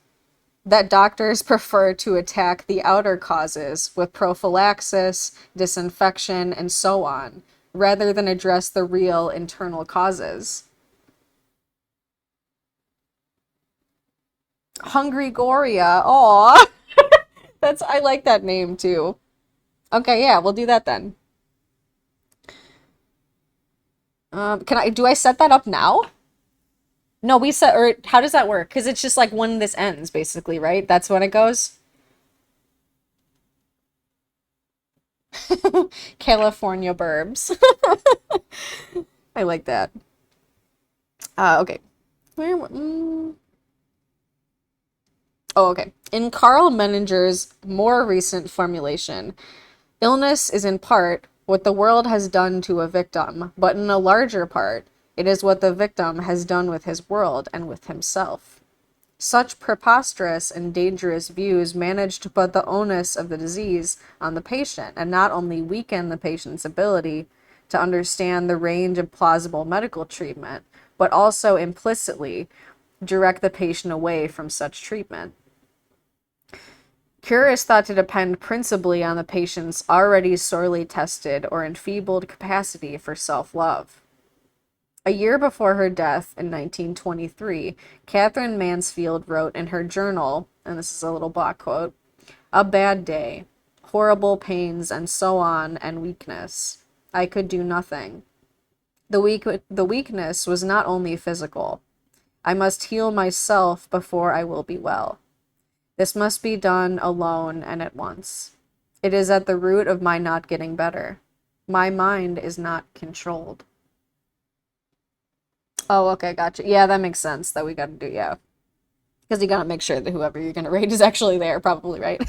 that doctors prefer to attack the outer causes with prophylaxis, disinfection, and so on, rather than address the real internal causes. Hungry Goria, aw. I like that name too. Okay, yeah, we'll do that then. Do I set that up now? No, we set, or how does that work? Because it's just like when this ends, basically, right? That's when it goes. California burbs. I like that. Okay. Oh, okay. In Carl Menninger's more recent formulation, illness is in part what the world has done to a victim, but in a larger part, it is what the victim has done with his world and with himself. Such preposterous and dangerous views manage to put the onus of the disease on the patient and not only weaken the patient's ability to understand the range of plausible medical treatment, but also implicitly direct the patient away from such treatment. Cure is thought to depend principally on the patient's already sorely tested or enfeebled capacity for self-love. A year before her death in 1923, Catherine Mansfield wrote in her journal, and this is a little block quote, "A bad day, horrible pains and so on, and weakness. I could do nothing. The weakness was not only physical. I must heal myself before I will be well. This must be done alone and at once. It is at the root of my not getting better. My mind is not controlled." Oh, okay, gotcha. Yeah, that makes sense that we gotta do, yeah. Because you gotta make sure that whoever you're gonna rate is actually there, probably, right?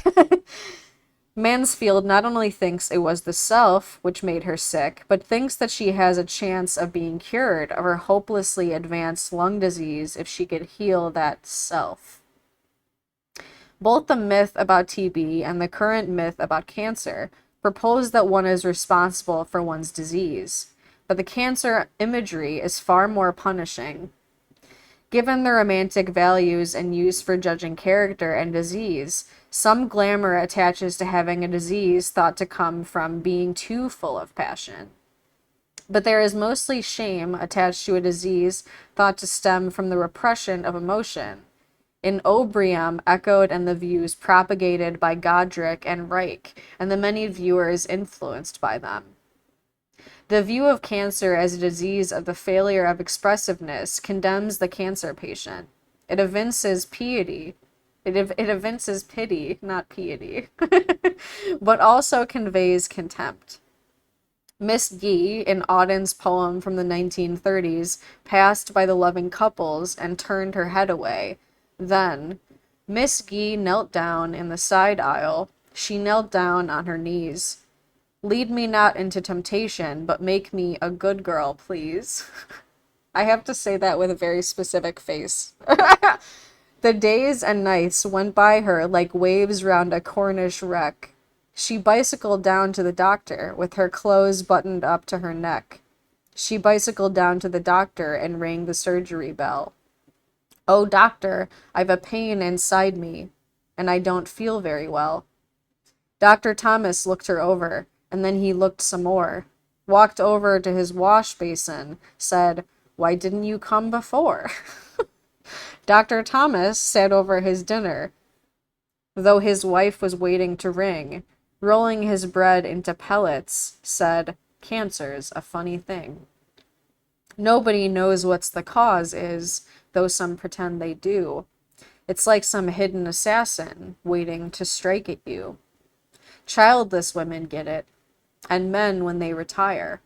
Mansfield not only thinks it was the self which made her sick, but thinks that she has a chance of being cured of her hopelessly advanced lung disease if she could heal that self. Both the myth about TB and the current myth about cancer propose that one is responsible for one's disease, but the cancer imagery is far more punishing. Given the romantic values and use for judging character and disease, some glamour attaches to having a disease thought to come from being too full of passion. But there is mostly shame attached to a disease thought to stem from the repression of emotion. In Obrium echoed in the views propagated by Godric and Reich, and the many viewers influenced by them. The view of cancer as a disease of the failure of expressiveness condemns the cancer patient. It evinces piety. It evinces pity, not piety, but also conveys contempt. Miss Guy, in Auden's poem from the 1930s, passed by the loving couples and turned her head away. Then, Miss Guy knelt down in the side aisle. She knelt down on her knees. "Lead me not into temptation, but make me a good girl, please." I have to say that with a very specific face. The days and nights went by her like waves round a Cornish wreck. She bicycled down to the doctor with her clothes buttoned up to her neck. She bicycled down to the doctor and rang the surgery bell. "Oh, doctor, I've a pain inside me, and I don't feel very well." Dr. Thomas looked her over, and then he looked some more, walked over to his wash basin, said, "Why didn't you come before?" Dr. Thomas sat over his dinner, though his wife was waiting to ring, rolling his bread into pellets, said, "Cancer's a funny thing. Nobody knows what's the cause is, though some pretend they do. It's like some hidden assassin waiting to strike at you. Childless women get it, and men when they retire.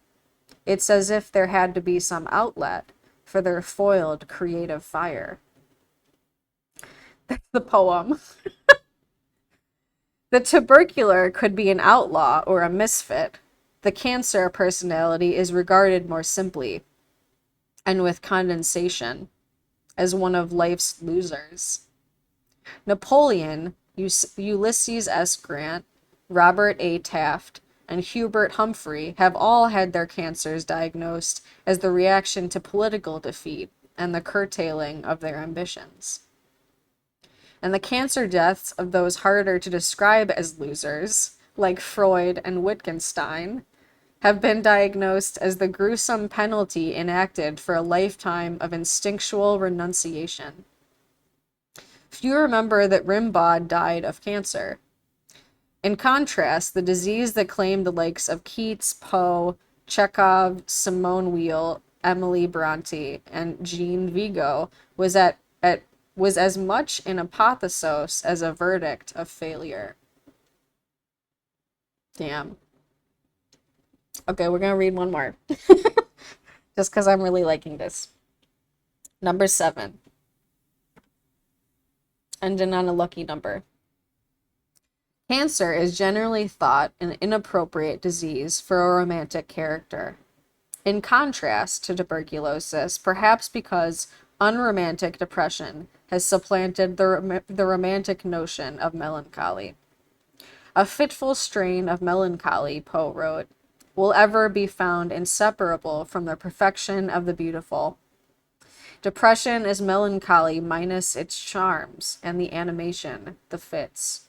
It's as if there had to be some outlet for their foiled creative fire." That's the poem. The tubercular could be an outlaw or a misfit. The cancer personality is regarded more simply, and with condensation, as one of life's losers. Napoleon, Ulysses S. Grant, Robert A. Taft, and Hubert Humphrey have all had their cancers diagnosed as the reaction to political defeat and the curtailing of their ambitions. And the cancer deaths of those harder to describe as losers, like Freud and Wittgenstein, have been diagnosed as the gruesome penalty enacted for a lifetime of instinctual renunciation. Few remember that Rimbaud died of cancer. In contrast, the disease that claimed the likes of Keats, Poe, Chekhov, Simone Weil, Emily Bronte, and Jean Vigo was as much an apotheosis as a verdict of failure. Damn. Okay, we're gonna read one more. Just because I'm really liking this. Number 7. Ending on a lucky number. Cancer is generally thought an inappropriate disease for a romantic character. In contrast to tuberculosis, perhaps because unromantic depression has supplanted the romantic notion of melancholy. A fitful strain of melancholy, Poe wrote, will ever be found inseparable from the perfection of the beautiful. Depression is melancholy minus its charms and the animation, the fits.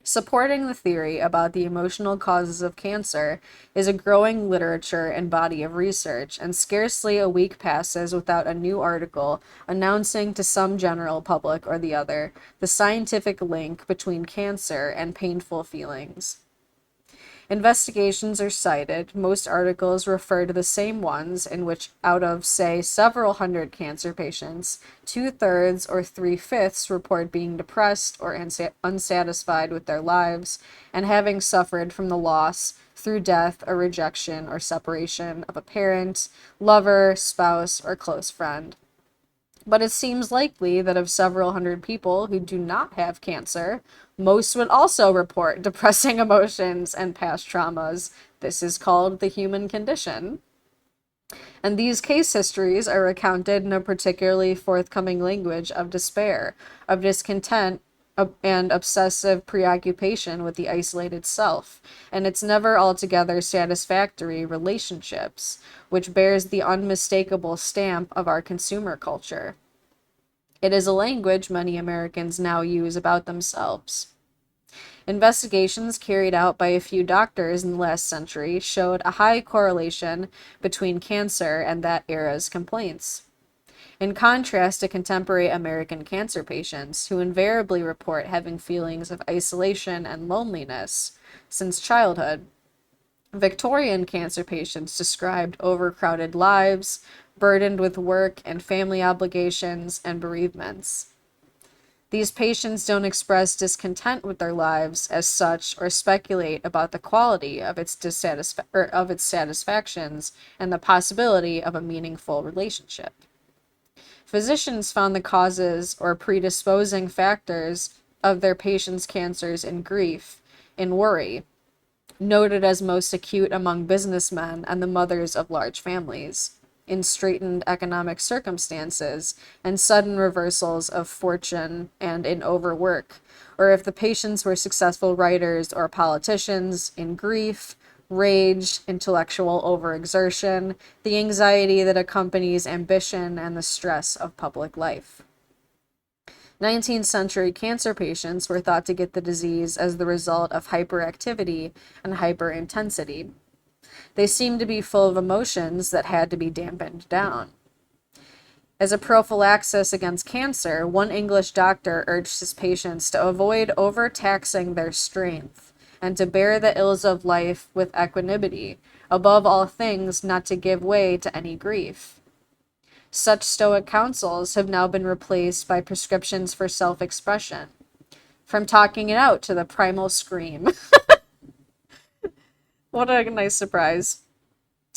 Supporting the theory about the emotional causes of cancer is a growing literature and body of research, and scarcely a week passes without a new article announcing to some general public or the other the scientific link between cancer and painful feelings. Investigations are cited. Most articles refer to the same ones in which, out of, say, several hundred cancer patients, 2/3 or 3/5 report being depressed or unsatisfied with their lives and having suffered from the loss, through death or rejection or separation, of a parent, lover, spouse, or close friend. But it seems likely that of several hundred people who do not have cancer, most would also report depressing emotions and past traumas. This is called the human condition. And these case histories are recounted in a particularly forthcoming language of despair, of discontent, and obsessive preoccupation with the isolated self, and its never altogether satisfactory relationships, which bears the unmistakable stamp of our consumer culture. It is a language many Americans now use about themselves. Investigations carried out by a few doctors in the last century showed a high correlation between cancer and that era's complaints. In contrast to contemporary American cancer patients, who invariably report having feelings of isolation and loneliness since childhood, Victorian cancer patients described overcrowded lives, burdened with work and family obligations and bereavements. These patients don't express discontent with their lives as such or speculate about the quality of its satisfactions and the possibility of a meaningful relationship. Physicians found the causes or predisposing factors of their patients' cancers in grief, in worry, noted as most acute among businessmen and the mothers of large families, in straitened economic circumstances and sudden reversals of fortune, and in overwork, or if the patients were successful writers or politicians, in grief, rage, intellectual overexertion, the anxiety that accompanies ambition, and the stress of public life. 19th century cancer patients were thought to get the disease as the result of hyperactivity and hyperintensity. They seemed to be full of emotions that had to be dampened down. As a prophylaxis against cancer, one English doctor urged his patients to avoid overtaxing their strength and to bear the ills of life with equanimity, above all things not to give way to any grief. Such stoic counsels have now been replaced by prescriptions for self-expression, from talking it out to the primal scream. What a nice surprise.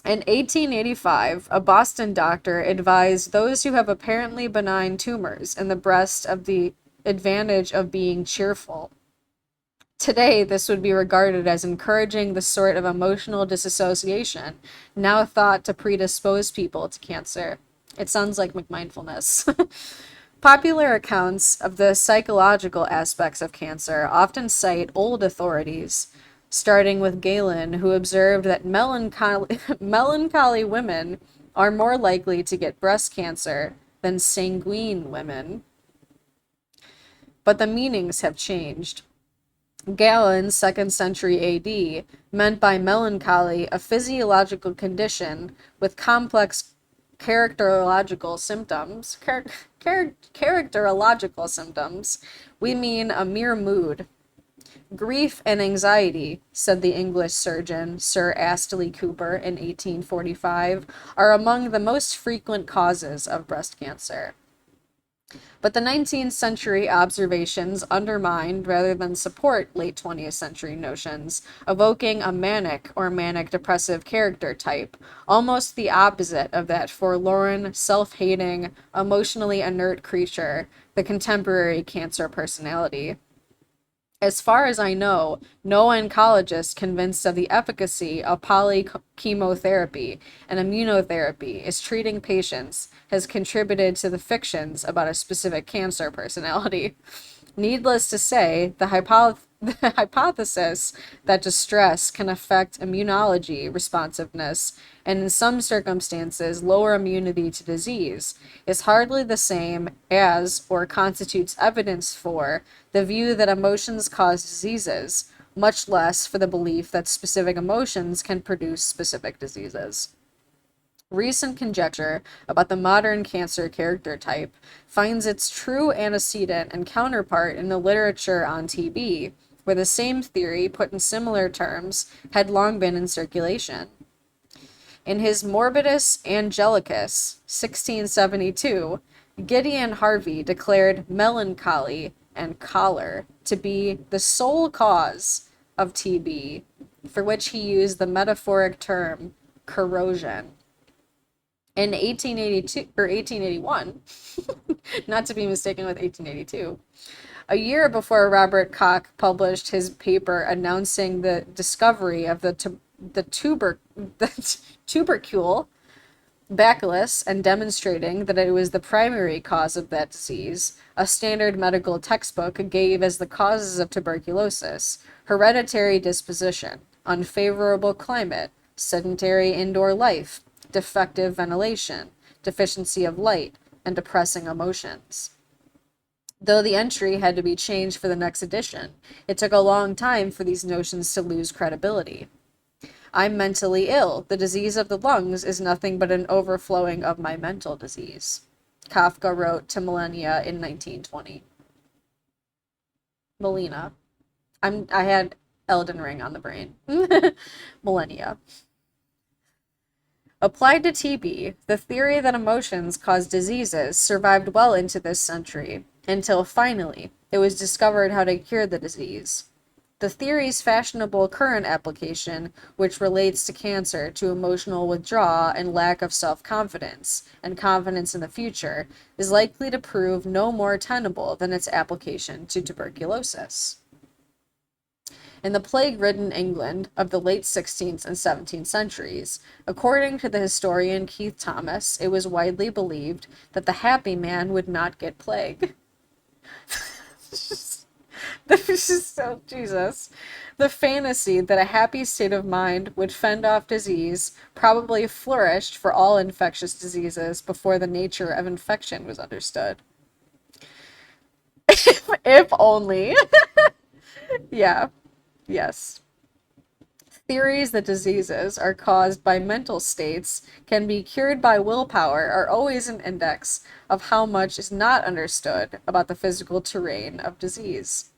In 1885, a Boston doctor advised those who have apparently benign tumors in the breast of the advantage of being cheerful. Today, this would be regarded as encouraging the sort of emotional disassociation now thought to predispose people to cancer. It sounds like McMindfulness. Popular accounts of the psychological aspects of cancer often cite old authorities, starting with Galen, who observed that melancholy women are more likely to get breast cancer than sanguine women. But the meanings have changed. Galen, 2nd century AD, meant by melancholy a physiological condition with complex characterological symptoms. Characterological symptoms. We mean a mere mood. Grief and anxiety, said the English surgeon Sir Astley Cooper in 1845, are among the most frequent causes of breast cancer. But the 19th century observations undermined rather than support late 20th century notions, evoking a manic or manic depressive character type, almost the opposite of that forlorn, self hating, emotionally inert creature, the contemporary cancer personality. As far as I know, no oncologist convinced of the efficacy of polychemotherapy and immunotherapy is treating patients has contributed to the fictions about a specific cancer personality. Needless to say, the hypothesis that distress can affect immunology responsiveness and in some circumstances lower immunity to disease is hardly the same as or constitutes evidence for the view that emotions cause diseases, much less for the belief that specific emotions can produce specific diseases. Recent conjecture about the modern cancer character type finds its true antecedent and counterpart in the literature on TB, where the same theory, put in similar terms, had long been in circulation. In his Morbidus Angelicus, 1672, Gideon Harvey declared melancholy and choler to be the sole cause of TB, for which he used the metaphoric term corrosion. In 1882 or 1881, not to be mistaken with 1882, a year before Robert Koch published his paper announcing the discovery of the tubercle bacillus and demonstrating that it was the primary cause of that disease, a standard medical textbook gave as the causes of tuberculosis hereditary disposition, unfavorable climate, sedentary indoor life, defective ventilation, deficiency of light, and depressing emotions. Though the entry had to be changed for the next edition, it took a long time for these notions to lose credibility. I'm mentally ill. The disease of the lungs is nothing but an overflowing of my mental disease, Kafka wrote to Melania in 1920. Melina. I had Elden Ring on the brain. Millennia. Applied to TB, the theory that emotions cause diseases survived well into this century, until finally it was discovered how to cure the disease. The theory's fashionable current application, which relates to cancer to emotional withdrawal and lack of self-confidence and confidence in the future, is likely to prove no more tenable than its application to tuberculosis. In the plague-ridden England of the late 16th and 17th centuries, according to the historian Keith Thomas, it was widely believed that the happy man would not get plague. This is so Jesus. The fantasy that a happy state of mind would fend off disease probably flourished for all infectious diseases before the nature of infection was understood. If only. Yeah. Yes. Theories that diseases are caused by mental states can be cured by willpower are always an index of how much is not understood about the physical terrain of disease.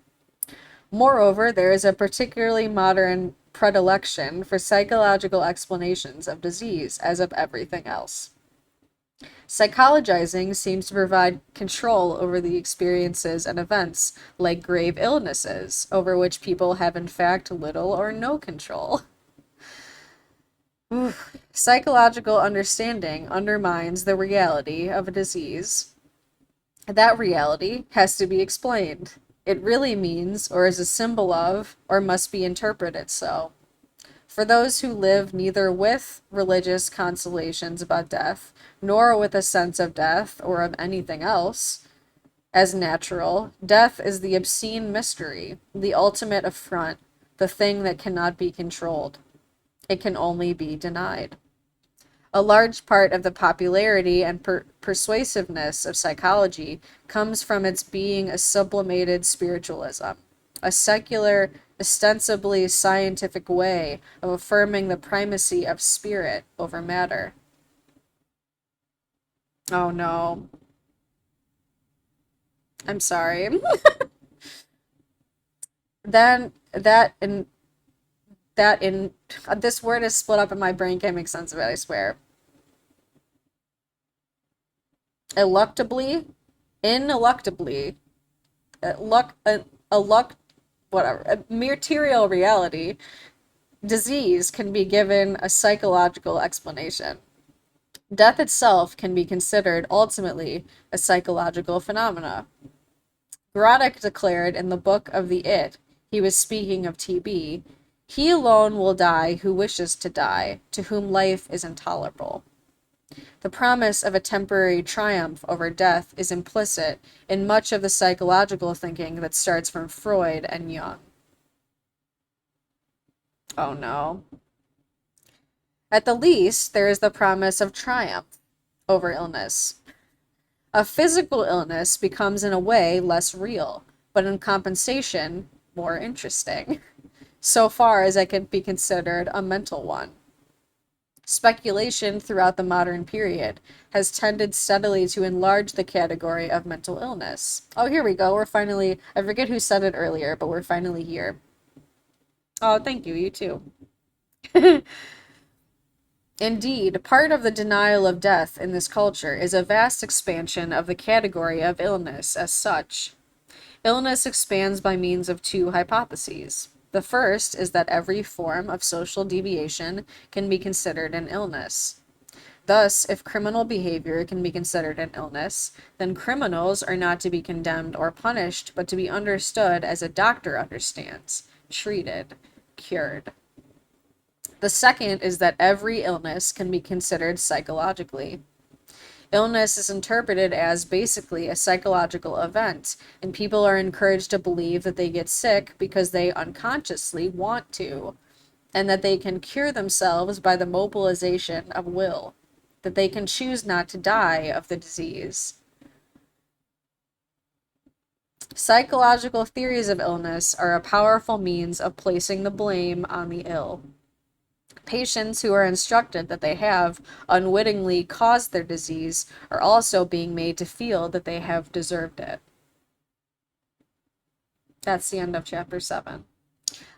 Moreover, there is a particularly modern predilection for psychological explanations of disease as of everything else. Psychologizing seems to provide control over the experiences and events, like grave illnesses, over which people have in fact little or no control. Psychological understanding undermines the reality of a disease. That reality has to be explained. It really means, or is a symbol of, or must be interpreted so. For those who live neither with religious consolations about death, nor with a sense of death or of anything else as natural, death is the obscene mystery, the ultimate affront, the thing that cannot be controlled. It can only be denied. A large part of the popularity and persuasiveness of psychology comes from its being a sublimated spiritualism, a secular, ostensibly scientific way of affirming the primacy of spirit over matter. Oh no. I'm sorry. then that in this word is split up in my brain, can't make sense of it, I swear. Eluctably, ineluctably, whatever, a material reality, disease can be given a psychological explanation. Death itself can be considered ultimately a psychological phenomena. Grodek declared in the book of the It, he was speaking of TB, he alone will die who wishes to die, to whom life is intolerable. The promise of a temporary triumph over death is implicit in much of the psychological thinking that starts from Freud and Jung. Oh no. At the least, there is the promise of triumph over illness. A physical illness becomes in a way less real, but in compensation, more interesting, so far as it can be considered a mental one. Speculation throughout the modern period has tended steadily to enlarge the category of mental illness. Oh, here we go. We're finally, I forget who said it earlier, but we're finally here. Oh, thank you. You too. Indeed, part of the denial of death in this culture is a vast expansion of the category of illness as such. Illness expands by means of two hypotheses. The first is that every form of social deviation can be considered an illness. Thus, if criminal behavior can be considered an illness, then criminals are not to be condemned or punished, but to be understood as a doctor understands, treated, cured. The second is that every illness can be considered psychologically. Illness is interpreted as basically a psychological event, and people are encouraged to believe that they get sick because they unconsciously want to, and that they can cure themselves by the mobilization of will, that they can choose not to die of the disease. Psychological theories of illness are a powerful means of placing the blame on the ill. Patients who are instructed that they have unwittingly caused their disease are also being made to feel that they have deserved it. That's the end of chapter 7.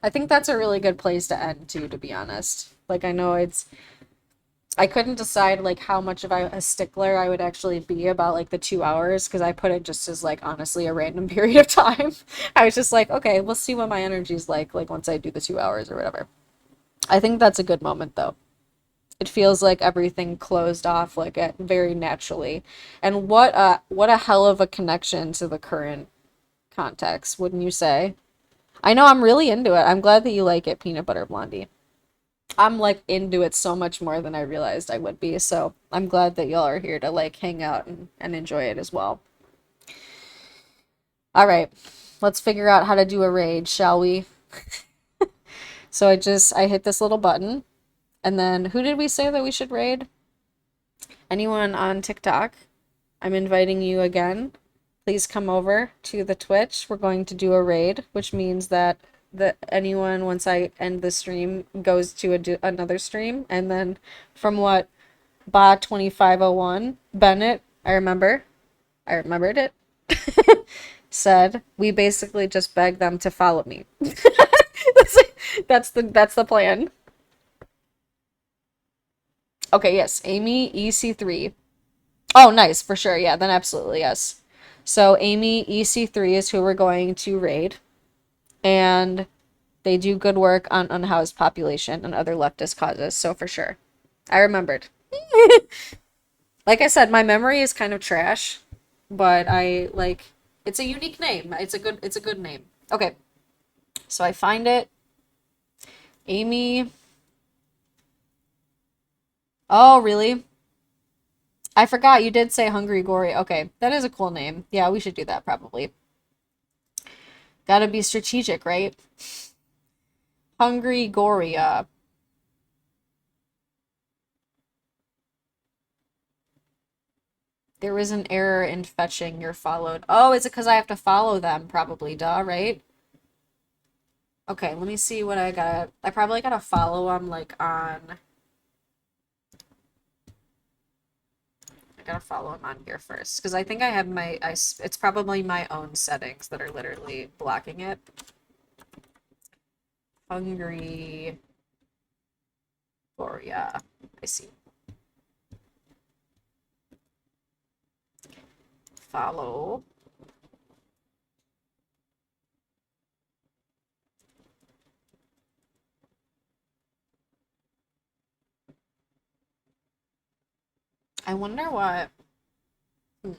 I think that's a really good place to end too, to be honest. Like, I know I couldn't decide like how much of a stickler I would actually be about like the 2 hours, because I put it just as like honestly a random period of time. I was just like, okay, we'll see what my energy's like once I do the 2 hours or whatever. I think that's a good moment though. It feels like everything closed off like very naturally. And what a hell of a connection to the current context, wouldn't you say? I know, I'm really into it. I'm glad that you like it, Peanut Butter Blondie. I'm like into it so much more than I realized I would be. So I'm glad that y'all are here to like hang out and enjoy it as well. All right, let's figure out how to do a raid, shall we? So I hit this little button, and then who did we say that we should raid? Anyone on TikTok? I'm inviting you again. Please come over to the Twitch. We're going to do a raid, which means that anyone, once I end the stream, goes to another stream. And then from what Ba2501 Bennett, I remembered it, said, we basically just beg them to follow me. That's the plan. Okay, yes, Amy EC3. Oh, nice, for sure. Yeah, then absolutely, yes. So Amy EC3 is who we're going to raid. And they do good work on unhoused population and other leftist causes, so for sure. I remembered. Like I said, my memory is kind of trash, but it's a unique name. It's a good name. Okay. So I find it. Amy. Oh, really? I forgot you did say Hungry Gory. Okay, that is a cool name. Yeah, we should do that probably. Gotta be strategic, right? Hungry Goria. There is an error in fetching your followed. Oh, is it because I have to follow them? Probably, duh, right? Okay, let me see what I got. I probably gotta follow them like on. I gotta follow them on here first because I think I have it's probably my own settings that are literally blocking it. Hungry Gloria. I see. Follow. I wonder what. hmm.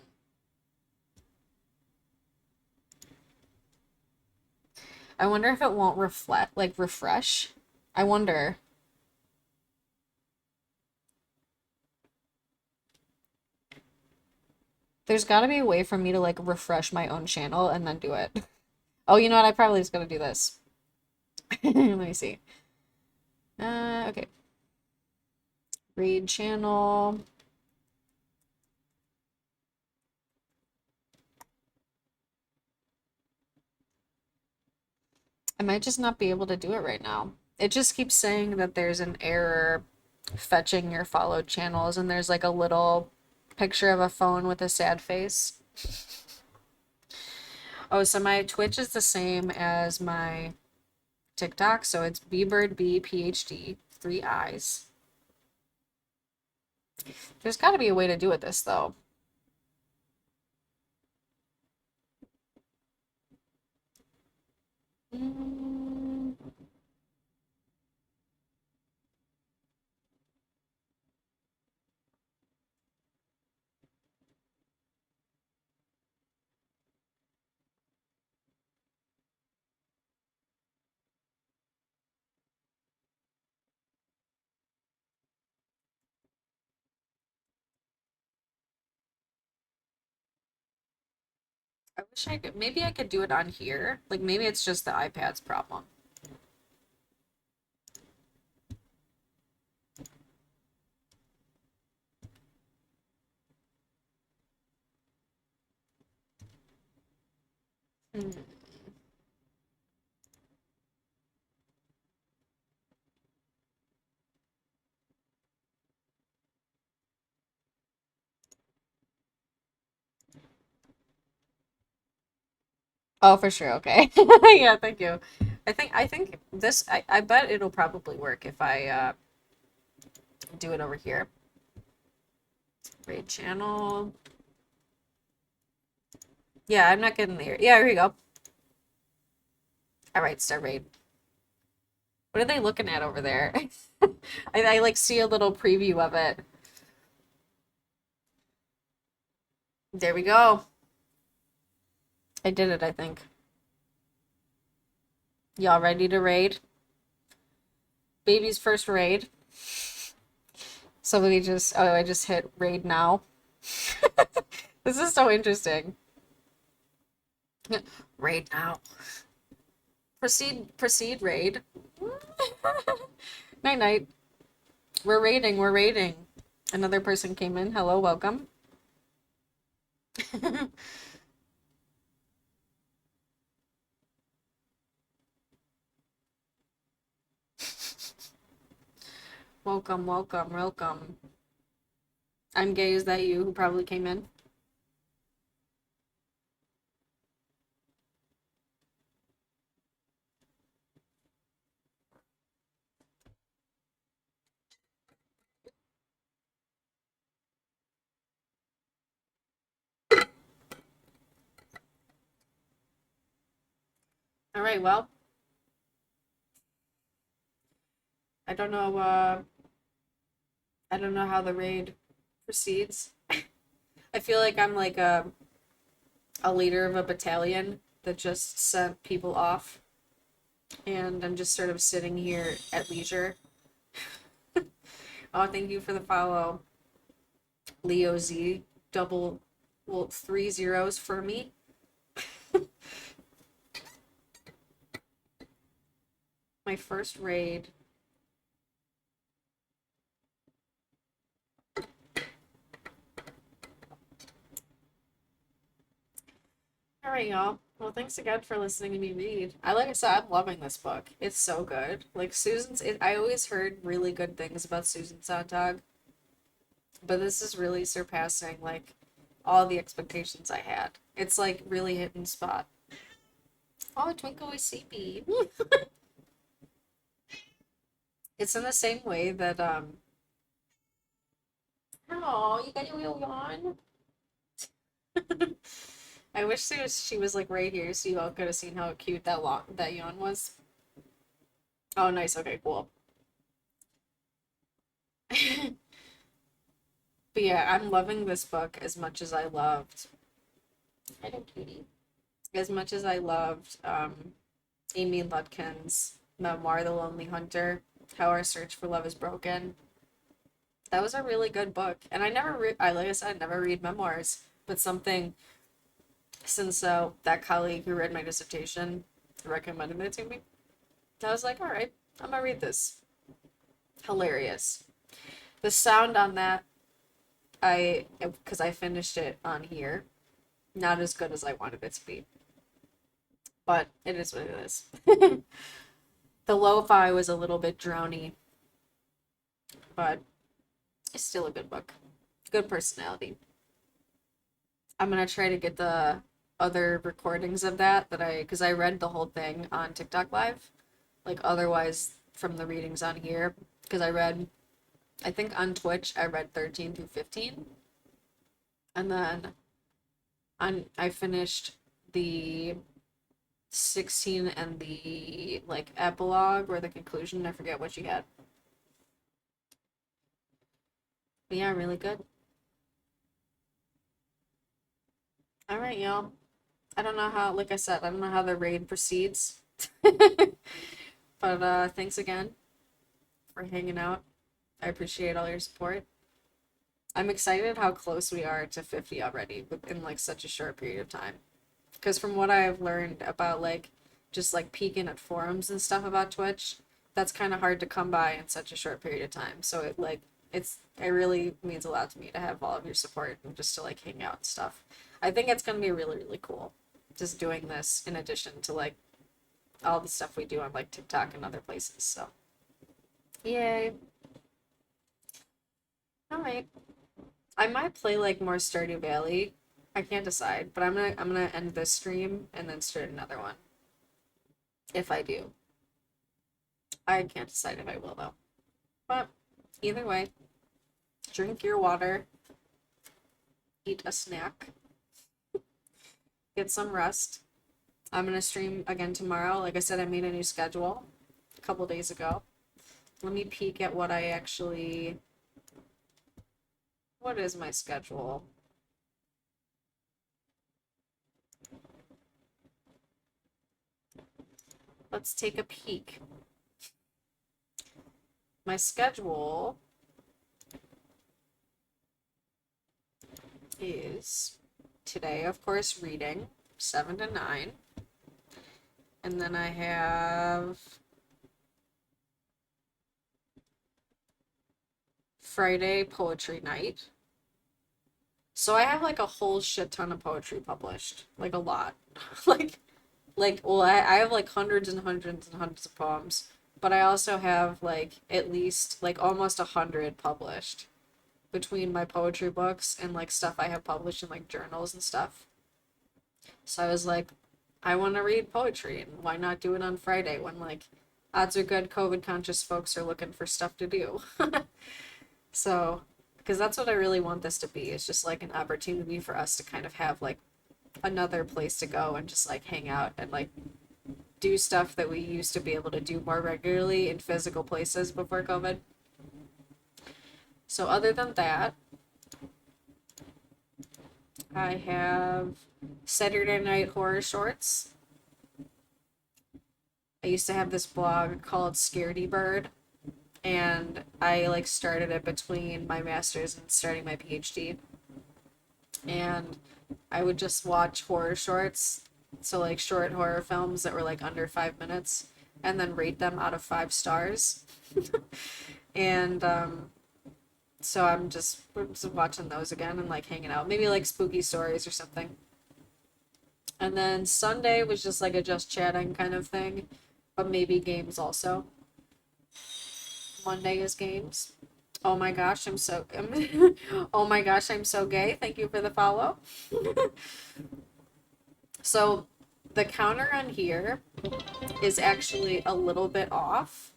I wonder if it won't reflect, like refresh. I wonder. There's got to be a way for me to like refresh my own channel and then do it. Oh, you know what? I probably just gotta do this. Let me see. Okay. Read channel. I might just not be able to do it right now. It just keeps saying that there's an error fetching your followed channels, and there's like a little picture of a phone with a sad face. Oh, so my Twitch is the same as my TikTok, so it's bbirdbphd, 3 eyes. There's got to be a way to do it this though. Mm. I wish I could. Maybe I could do it on here. Like maybe it's just the iPad's problem. Hmm. Oh, for sure. Okay. Yeah, thank you. I think this I bet it'll probably work if I do it over here. Raid channel. Yeah, I'm not getting there. Yeah, here you go. All right, start raid. What are they looking at over there? I like see a little preview of it. There we go. I did it, I think. Y'all ready to raid? Baby's first raid. So we just, oh, I just hit raid now. This is so interesting. Raid now. Proceed, raid. Night, night. We're raiding, we're raiding. Another person came in. Hello, welcome. Welcome, welcome, welcome. I'm gay, is that you who probably came in? All right, well, I don't know, I don't know how the raid proceeds. I feel like I'm like a leader of a battalion that just sent people off, and I'm just sort of sitting here at leisure. Oh, thank you for the follow, Leo Z. Double, well, 3 zeros for me. My first raid. All right, y'all. Well, thanks again for listening to me read. Like I said, I'm loving this book. It's so good. Like I always heard really good things about Susan Sontag, but this is really surpassing like all the expectations I had. It's like really hitting spot. Oh, Twinkle with CB. It's in the same way that oh, you got your wheel yawn. I wish she was like right here so you all could have seen how cute that yawn was. Oh, nice. Okay, cool. But yeah, I'm loving this book as much as I loved. I know, cutie. As much as I loved Amy Lutkin's memoir, The Lonely Hunter, How Our Search for Love is Broken. That was a really good book, and I never read. I like I said, I never read memoirs, but something since that colleague who read my dissertation recommended it to me, I was like, all right, I'm gonna read this. Hilarious. The sound on that, because I finished it on here, not as good as I wanted it to be, but it is what it is. The lo-fi was a little bit drowny, but it's still a good book. Good personality. I'm gonna try to get the other recordings of because I read the whole thing on TikTok Live. Like otherwise from the readings on here, because I think on Twitch I read 13 through 15, and then I finished the 16 and the like epilogue or the conclusion. I forget what you had. But yeah, really good. All right, y'all. I don't know how, like I said, I don't know how the raid proceeds. But thanks again for hanging out. I appreciate all your support. I'm excited how close we are to 50 already within like such a short period of time. Because from what I've learned about like just like peeking at forums and stuff about Twitch, that's kind of hard to come by in such a short period of time. So it really means a lot to me to have all of your support and just to like hang out and stuff. I think it's gonna be really, really cool just doing this in addition to like all the stuff we do on like TikTok and other places. So yay. All right. I might play like more Stardew Valley. I can't decide, but I'm gonna end this stream and then start another one. If I do. I can't decide if I will though. But either way, drink your water, eat a snack, get some rest. I'm gonna stream again tomorrow. Like I said, I made a new schedule a couple days ago. Let me peek at what is my schedule? Let's take a peek. My schedule is today, of course, reading 7 to 9. And then I have Friday poetry night. So I have like a whole shit ton of poetry published. Like a lot. like well, I have like hundreds and hundreds and hundreds of poems. But I also have like at least like almost 100 published between my poetry books and like stuff I have published in like journals and stuff. So I was like, I want to read poetry, and why not do it on Friday when like odds are good COVID conscious folks are looking for stuff to do. So, because that's what I really want this to be, is just like an opportunity for us to kind of have like another place to go and just like hang out and like do stuff that we used to be able to do more regularly in physical places before COVID. So other than that, I have Saturday Night Horror Shorts. I used to have this blog called Scaredy Bird, and I like started it between my master's and starting my PhD. And I would just watch horror shorts, so like short horror films that were like under 5 minutes, and then rate them out of 5 stars. And so we're just watching those again and like hanging out, maybe like spooky stories or something. And then Sunday was just like a just chatting kind of thing, but maybe games also. Monday is games. Oh my gosh, oh my gosh, I'm so gay. Thank you for the follow. So the counter on here is actually a little bit off.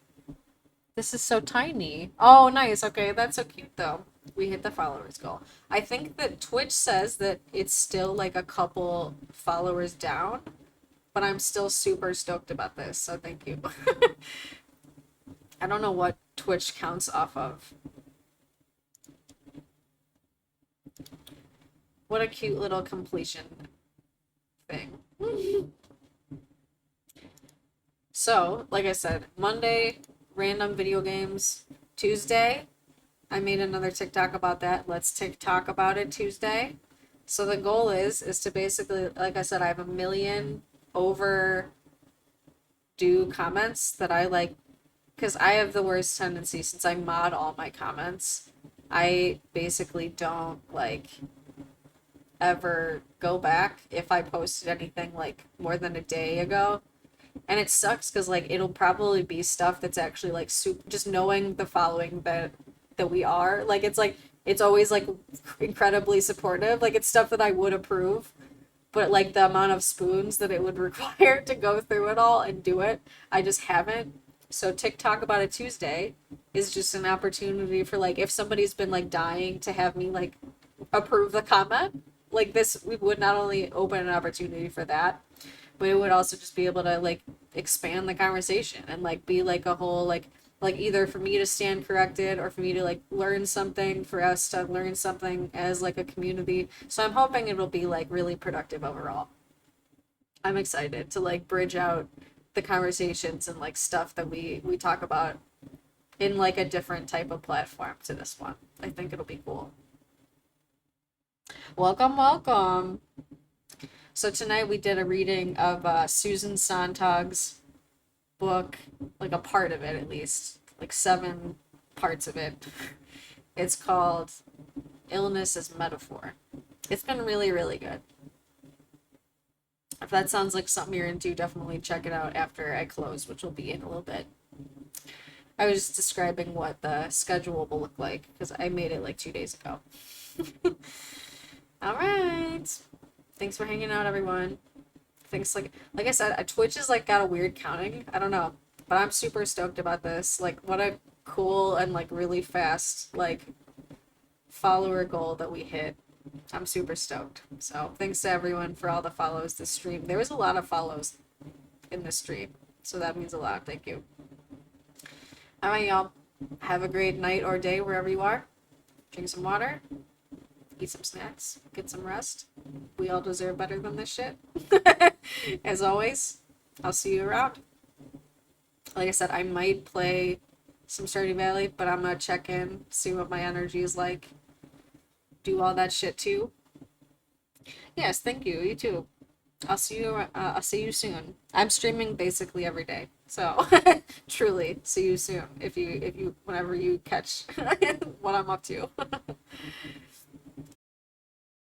This is so tiny. Oh, nice. Okay, that's so cute though. We hit the followers goal. I think that Twitch says that it's still like a couple followers down, but I'm still super stoked about this, so thank you. I don't know what Twitch counts off of. What a cute little completion thing. So, like I said, Monday, random video games. Tuesday, I made another TikTok about that. Let's TikTok about it Tuesday. So the goal is to basically, like I said, I have a million overdue comments that I like, because I have the worst tendency since I mod all my comments. I basically don't like ever go back if I posted anything like more than a day ago. And it sucks because like it'll probably be stuff that's actually like super, just knowing the following that we are, like it's always like incredibly supportive, like it's stuff that I would approve, but like the amount of spoons that it would require to go through it all and do it, I just haven't. So TikTok about it Tuesday is just an opportunity for like if somebody's been like dying to have me like approve the comment, like this we would not only open an opportunity for that, but it would also just be able to like expand the conversation and like be like a whole like either for me to stand corrected or for me to like learn something, for us to learn something as like a community. So I'm hoping it'll be like really productive overall. I'm excited to like bridge out the conversations and like stuff that we talk about in like a different type of platform to this one. I think it'll be cool. Welcome, welcome. So tonight we did a reading of Susan Sontag's book, like a part of it at least, like 7 parts of it. It's called Illness as Metaphor. It's been really, really good. If that sounds like something you're into, definitely check it out after I close, which will be in a little bit. I was just describing what the schedule will look like because I made it like 2 days ago. All right. Thanks for hanging out, everyone. Thanks, like I said, Twitch is like got a weird counting. I don't know, but I'm super stoked about this. Like, what a cool and like really fast like follower goal that we hit. I'm super stoked. So thanks to everyone for all the follows this stream. There was a lot of follows in this stream, so that means a lot. Thank you. All right, y'all. Have a great night or day wherever you are. Drink some water. Eat some snacks. Get some rest. We all deserve better than this shit. As always, I'll see you around. Like I said, I might play some Stardew Valley, but I'm gonna check in, see what my energy is like. Do all that shit too. Yes, thank you. You too. I'll see you soon. I'm streaming basically every day. So truly, see you soon if you whenever you catch what I'm up to.